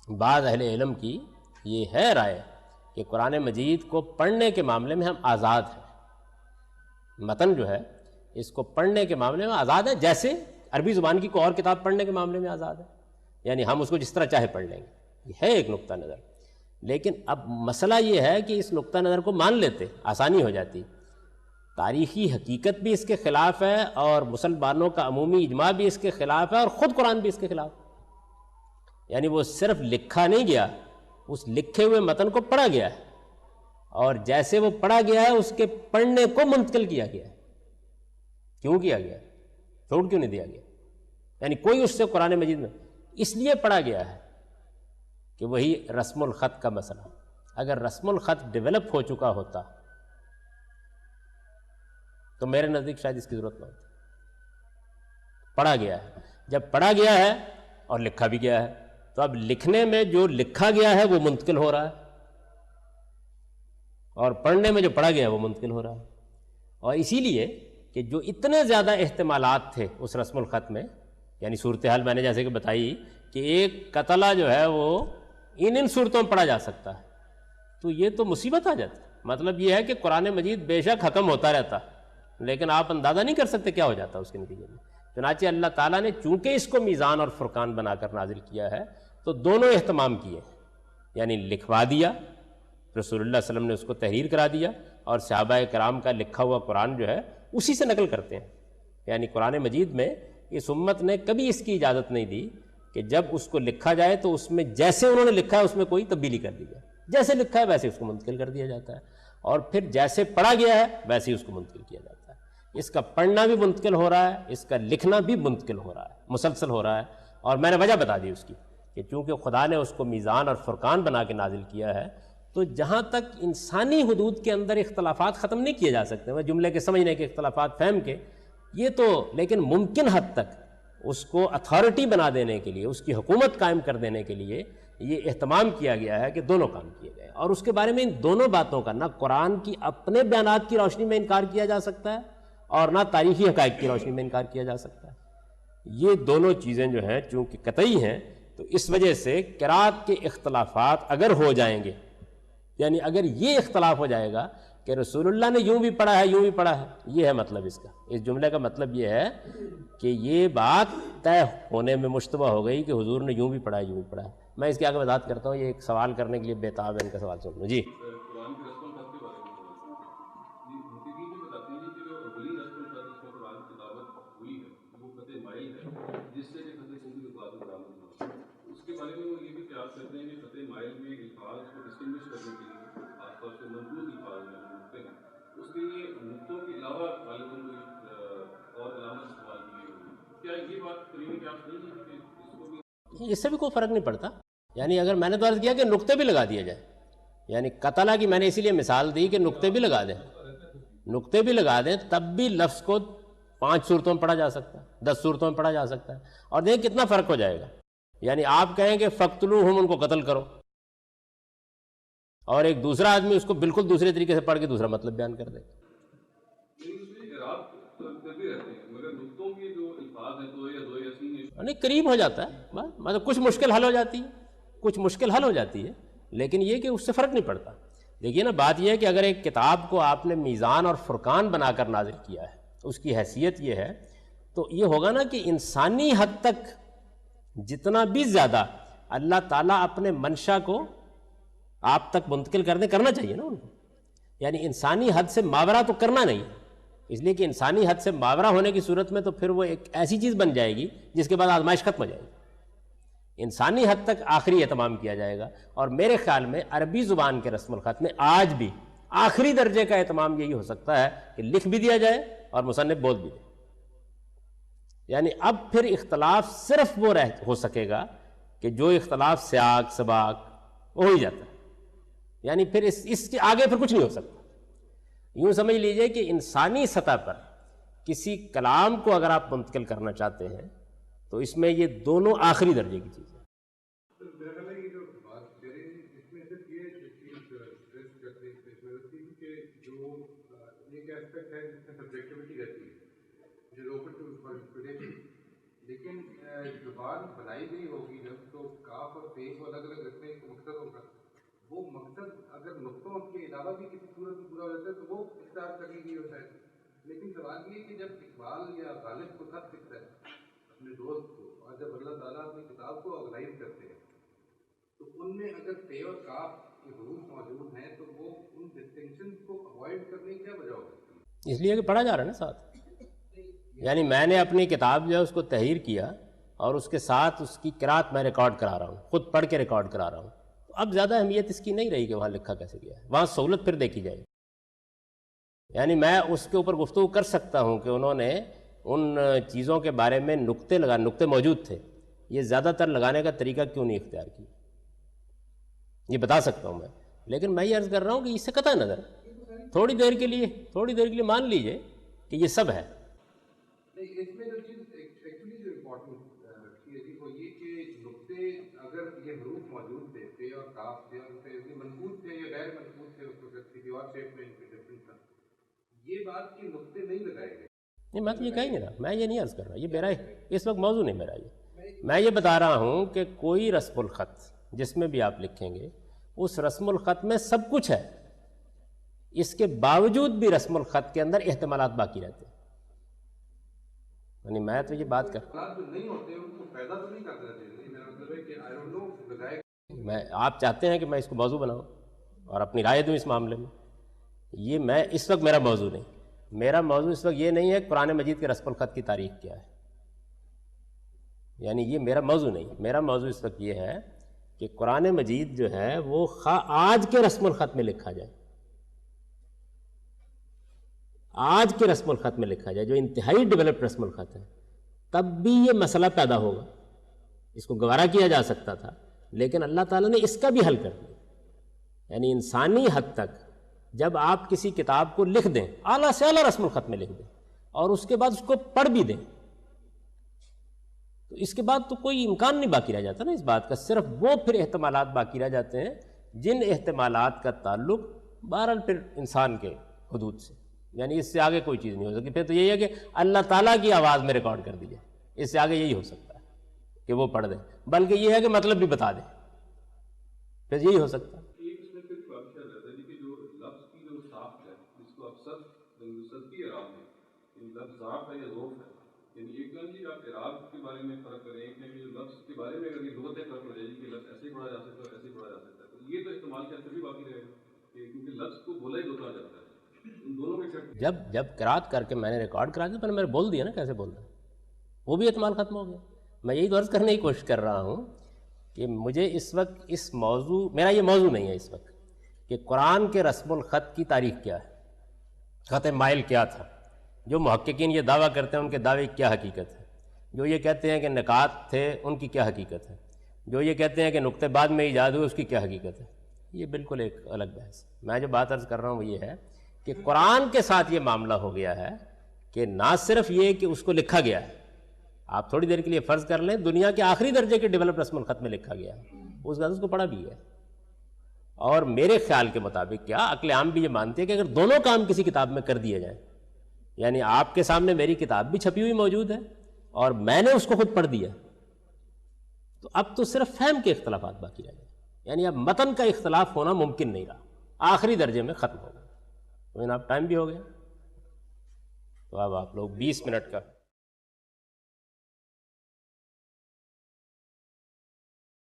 بعض اہل علم کی یہ ہے رائے کہ قرآن مجید کو پڑھنے کے معاملے میں ہم آزاد ہیں. متن جو ہے اس کو پڑھنے کے معاملے میں آزاد ہے، جیسے عربی زبان کی کوئی اور کتاب پڑھنے کے معاملے میں آزاد ہے. یعنی ہم اس کو جس طرح چاہے پڑھ لیں گے. یہ ہے ایک نقطہ نظر. لیکن اب مسئلہ یہ ہے کہ اس نقطہ نظر کو مان لیتے، آسانی ہو جاتی. تاریخی حقیقت بھی اس کے خلاف ہے اور مسلمانوں کا عمومی اجماع بھی اس کے خلاف ہے اور خود قرآن بھی اس کے خلاف. یعنی وہ صرف لکھا نہیں گیا، اس لکھے ہوئے متن کو پڑھا گیا ہے اور جیسے وہ پڑھا گیا ہے اس کے پڑھنے کو منتقل کیا گیا ہے. کیوں کیا گیا؟ چھوڑ کیوں نہیں دیا گیا؟ یعنی کوئی اس سے قرآن مجید میں اس لیے پڑھا گیا ہے کہ وہی رسم الخط کا مسئلہ. اگر رسم الخط ڈیولپ ہو چکا ہوتا تو میرے نزدیک شاید اس کی ضرورت نہ ہوتی. پڑھا گیا ہے، جب پڑھا گیا ہے اور لکھا بھی گیا ہے تو اب لکھنے میں جو لکھا گیا ہے وہ منتقل ہو رہا ہے اور پڑھنے میں جو پڑھا گیا ہے وہ منتقل ہو رہا ہے. اور اسی لیے کہ جو اتنے زیادہ احتمالات تھے اس رسم الخط میں، یعنی صورتحال میں نے جیسے کہ بتائی کہ ایک قتلہ جو ہے وہ ان صورتوں میں پڑھا جا سکتا ہے، تو یہ تو مصیبت آ جاتی. مطلب یہ ہے کہ قرآن مجید بے شک حکم ہوتا رہتا لیکن آپ اندازہ نہیں کر سکتے کیا ہو جاتا اس کے نتیجے میں. چنانچہ اللہ تعالیٰ نے چونکہ اس کو میزان اور فرقان بنا کر نازل کیا ہے تو دونوں اہتمام کیے، یعنی لکھوا دیا، رسول اللہ صلی اللہ علیہ وسلم نے اس کو تحریر کرا دیا اور صحابہ کرام کا لکھا ہوا قرآن جو ہے اسی سے نقل کرتے ہیں. یعنی قرآن مجید میں اس امت نے کبھی اس کی اجازت نہیں دی کہ جب اس کو لکھا جائے تو اس میں جیسے انہوں نے لکھا ہے اس میں کوئی تبدیلی کر دی جائے. جیسے لکھا ہے ویسے اس کو منتقل کر دیا جاتا ہے اور پھر جیسے پڑھا گیا ہے ویسے ہی اس کو منتقل کیا جاتا ہے. اس کا پڑھنا بھی منتقل ہو رہا ہے، اس کا لکھنا بھی منتقل ہو رہا ہے، مسلسل ہو رہا ہے. اور میں نے وجہ بتا دی اس کی کہ چونکہ خدا نے اس کو میزان اور فرقان بنا کے نازل کیا ہے تو جہاں تک انسانی حدود کے اندر اختلافات ختم نہیں کیے جا سکتے، وہ جملے کے سمجھنے کے اختلافات فہم کے، یہ تو لیکن ممکن حد تک اس کو اتھارٹی بنا دینے کے لیے، اس کی حکومت قائم کر دینے کے لیے یہ اہتمام کیا گیا ہے کہ دونوں کام کیے گئے، اور اس کے بارے میں ان دونوں باتوں کا نہ قرآن کی اپنے بیانات کی روشنی میں انکار کیا جا سکتا ہے اور نہ تاریخی حقائق کی روشنی میں انکار کیا جا سکتا ہے۔ یہ دونوں چیزیں جو ہیں چونکہ قطعی ہیں، تو اس وجہ سے قرات کے اختلافات اگر ہو جائیں گے، یعنی اگر یہ اختلاف ہو جائے گا کہ رسول اللہ نے یوں بھی پڑھا ہے یوں بھی پڑھا ہے، یہ ہے مطلب اس کا، اس جملے کا مطلب یہ ہے کہ یہ بات طے ہونے میں مشتبہ ہو گئی کہ حضور نے یوں بھی پڑھا ہے یوں بھی پڑھا ہے۔ میں اس کی آگے وضاحت کرتا ہوں، یہ ایک سوال کرنے کے لیے بےتاب ہے، ان کا سوال سن لوں۔ جی اس سے بھی کوئی فرق نہیں پڑتا، یعنی اگر میں نے تو عرض کیا کہ نقطے بھی لگا دیا جائے، یعنی قتلہ کی میں نے اسی لیے مثال دی کہ نقطے بھی لگا دیں، نقطے بھی لگا دیں، تب بھی لفظ کو 5 صورتوں میں پڑھا جا سکتا ہے، 10 صورتوں میں پڑھا جا سکتا ہے، اور دیکھیں کتنا فرق ہو جائے گا۔ یعنی آپ کہیں کہ فقتلوہم، ان کو قتل کرو، اور ایک دوسرا آدمی اس کو بالکل دوسرے طریقے سے پڑھ کے دوسرا مطلب بیان کر دے۔ نہیں، قریب ہو جاتا ہے، مطلب کچھ مشکل حل ہو جاتی ہے، کچھ مشکل حل ہو جاتی ہے، لیکن یہ کہ اس سے فرق نہیں پڑتا۔ دیکھیے نا، بات یہ ہے کہ اگر ایک کتاب کو آپ نے میزان اور فرقان بنا کر نازل کیا ہے، اس کی حیثیت یہ ہے، تو یہ ہوگا نا کہ انسانی حد تک جتنا بھی زیادہ اللہ تعالیٰ اپنے منشا کو آپ تک منتقل کرنا چاہیے نا ان کو، یعنی انسانی حد سے ماورا تو کرنا نہیں، اس لیے کہ انسانی حد سے ماورا ہونے کی صورت میں تو پھر وہ ایک ایسی چیز بن جائے گی جس کے بعد آزمائش ختم ہو جائے گی۔ انسانی حد تک آخری اہتمام کیا جائے گا، اور میرے خیال میں عربی زبان کے رسم الخط میں آج بھی آخری درجے کا اہتمام یہی ہو سکتا ہے کہ لکھ بھی دیا جائے اور مصنف بول بھی دے، یعنی اب پھر اختلاف صرف وہ ہو سکے گا کہ جو اختلاف سیاق سباق وہ ہو ہی جاتا ہے، یعنی پھر اس کے آگے پھر کچھ نہیں ہو سکتا۔ یوں سمجھ لیجئے کہ انسانی سطح پر کسی کلام کو اگر آپ منتقل کرنا چاہتے ہیں تو اس میں یہ دونوں آخری درجے کی چیز ہے۔ لیکن زبان بنائی گئی ہوگی جب، تو کاف اور پیش کو الگ الگ رکھنے کا مقصد ہوگا، وہ مقصد اگر نقطوں کے علاوہ بھی کسی صورت میں پورا ہو جاتا ہے تو وہ اختیار کر لی گئی ہوتا ہے۔ لیکن سوال یہ کہ جب اقبال یا غالب کو خط لکھتا ہے اپنے دوست کو، اور جب اللہ تعالیٰ اپنی کتاب کو آرگنائز کرتے ہیں، تو ان میں اگر پے اور کاف کے حروف موجود ہیں تو وہ ان ڈسٹنکشن کو اوائڈ کرنے کی کیا وجہ ہو سکتی ہے؟ اس لیے کہ پڑھا جا رہا ہے نا ساتھ، یعنی میں نے اپنی کتاب جو ہے اس کو تحریر کیا اور اس کے ساتھ اس کی قرات میں ریکارڈ کرا رہا ہوں، خود پڑھ کے ریکارڈ کرا رہا ہوں۔ اب زیادہ اہمیت اس کی نہیں رہی کہ وہاں لکھا کیسے گیا ہے، وہاں سہولت پھر دیکھی جائے، یعنی میں اس کے اوپر گفتگو کر سکتا ہوں کہ انہوں نے ان چیزوں کے بارے میں نقطے موجود تھے، یہ زیادہ تر لگانے کا طریقہ کیوں نہیں اختیار کیا، یہ بتا سکتا ہوں میں، لیکن میں یہ عرض کر رہا ہوں کہ اس سے قطع نظر تھوڑی دیر کے لیے مان لیجئے کہ یہ سب ہے۔ اس میں جو چیز ایکچولی جو امپورٹنٹ تھی وہ یہ کہ نقطے اگر یہ حروف موجود تھے، پے اور کاف تھے، اور پھر منقوط تھے یا غیر منقوط تھے، اس کو کسی اور شیپ میں ڈفرنٹ تھا، یہ بات کہ نقطے نہیں لگائے گئے، نہیں، میں تو یہ کہہ نہیں رہا، میں یہ نہیں عرض کر رہا، یہ میرا اس وقت موضوع نہیں میرا، میں یہ بتا رہا ہوں کہ کوئی رسم الخط جس میں بھی آپ لکھیں گے اس رسم الخط میں سب کچھ ہے، اس کے باوجود بھی رسم الخط کے اندر احتمالات باقی رہتے ہیں، یعنی میں تو یہ بات کر میں آپ چاہتے ہیں کہ میں اس کو موضوع بناؤں اور اپنی رائے دوں اس معاملے میں، یہ میں اس وقت میرا موضوع نہیں، میرا موضوع اس وقت یہ نہیں ہے قرآن مجید کے رسم الخط کی تاریخ کیا ہے، یعنی یہ میرا موضوع نہیں، میرا موضوع اس وقت یہ ہے کہ قرآن مجید جو ہے وہ آج کے رسم الخط میں لکھا جائے، آج کے رسم الخط میں لکھا جائے جو انتہائی ڈیولپڈ رسم الخط ہے، تب بھی یہ مسئلہ پیدا ہوگا، اس کو گوارا کیا جا سکتا تھا، لیکن اللہ تعالیٰ نے اس کا بھی حل کر دیا، یعنی انسانی حد تک جب آپ کسی کتاب کو لکھ دیں، اعلیٰ سے اعلیٰ رسم الخط میں لکھ دیں، اور اس کے بعد اس کو پڑھ بھی دیں، تو اس کے بعد تو کوئی امکان نہیں باقی رہ جاتا نا اس بات کا، صرف وہ پھر احتمالات باقی رہ جاتے ہیں جن احتمالات کا تعلق بہرحال پھر انسان کے حدود سے، یعنی اس سے آگے کوئی چیز نہیں ہو سکتی. پھر تو یہی ہے کہ اللہ تعالیٰ کی آواز میں ریکارڈ کر دی جائے، اس سے آگے یہی ہو سکتا ہے کہ وہ پڑھ دیں، بلکہ یہ ہے کہ مطلب بھی بتا دیں، پھر یہی ہو سکتا ہے. ایک اس میں پھر واقعہ رہتا ہے کہ جو لفظ کی جو ساخت ہے جس کو اکثر صدقی اعراب ہے، لفظ ضعف ہے یا ذوف ہے، یعنی ایک لفظ جی آپ اعراب کے بارے میں فرق کریں، ایک جو لفظ کے بارے میں اگر یہ لغت فرق ہو جائے گی کہ لفظ ایسے ہی پڑھا جا سکتا ہے ایسے ہی پڑھا جا سکتا ہے، تو یہ تو استعمال کے اثر بھی باقی رہے گا کیونکہ لفظ کو بولا ہی دو طرح جاتا ہے، ان دونوں میں جب قرات کر کے میں نے ریکارڈ کرا دیا تو میں نے بول دیا نا کیسے بولنا ہے، وہ بھی احتمال ختم ہو گیا. میں یہی غرض کرنے کی کوشش کر رہا ہوں کہ مجھے اس وقت اس موضوع، میرا یہ موضوع نہیں ہے اس وقت کہ قرآن کے رسم الخط کی تاریخ کیا ہے، خط مائل کیا تھا. جو محققین یہ دعویٰ کرتے ہیں ان کے دعوے کی کیا حقیقت ہے، جو یہ کہتے ہیں کہ نکات تھے ان کی کیا حقیقت ہے، جو یہ کہتے ہیں کہ نقطے بعد میں ایجاد ہوئے اس کی کیا حقیقت ہے، یہ بالکل ایک الگ بحث ہے. میں جو بات عرض کر رہا ہوں وہ یہ ہے کہ قرآن کے ساتھ یہ معاملہ ہو گیا ہے کہ نہ صرف یہ کہ اس کو لکھا گیا ہے، آپ تھوڑی دیر کے لیے فرض کر لیں دنیا کے آخری درجے کے ڈیولپ رسم الخط میں لکھا گیا ہے، اس کے بعد اس کو پڑھا بھی ہے. اور میرے خیال کے مطابق کیا عقل عام بھی یہ مانتی ہے کہ اگر دونوں کام کسی کتاب میں کر دیے جائیں، یعنی آپ کے سامنے میری کتاب بھی چھپی ہوئی موجود ہے اور میں نے اس کو خود پڑھ دیا، تو اب تو صرف فہم کے اختلافات باقی رہ گئے، یعنی اب متن کا اختلاف ہونا ممکن نہیں رہا، آخری درجے میں ختم ہو گیا. تو اب ٹائم بھی ہو گیا، تو اب آپ لوگ 20 منٹ کا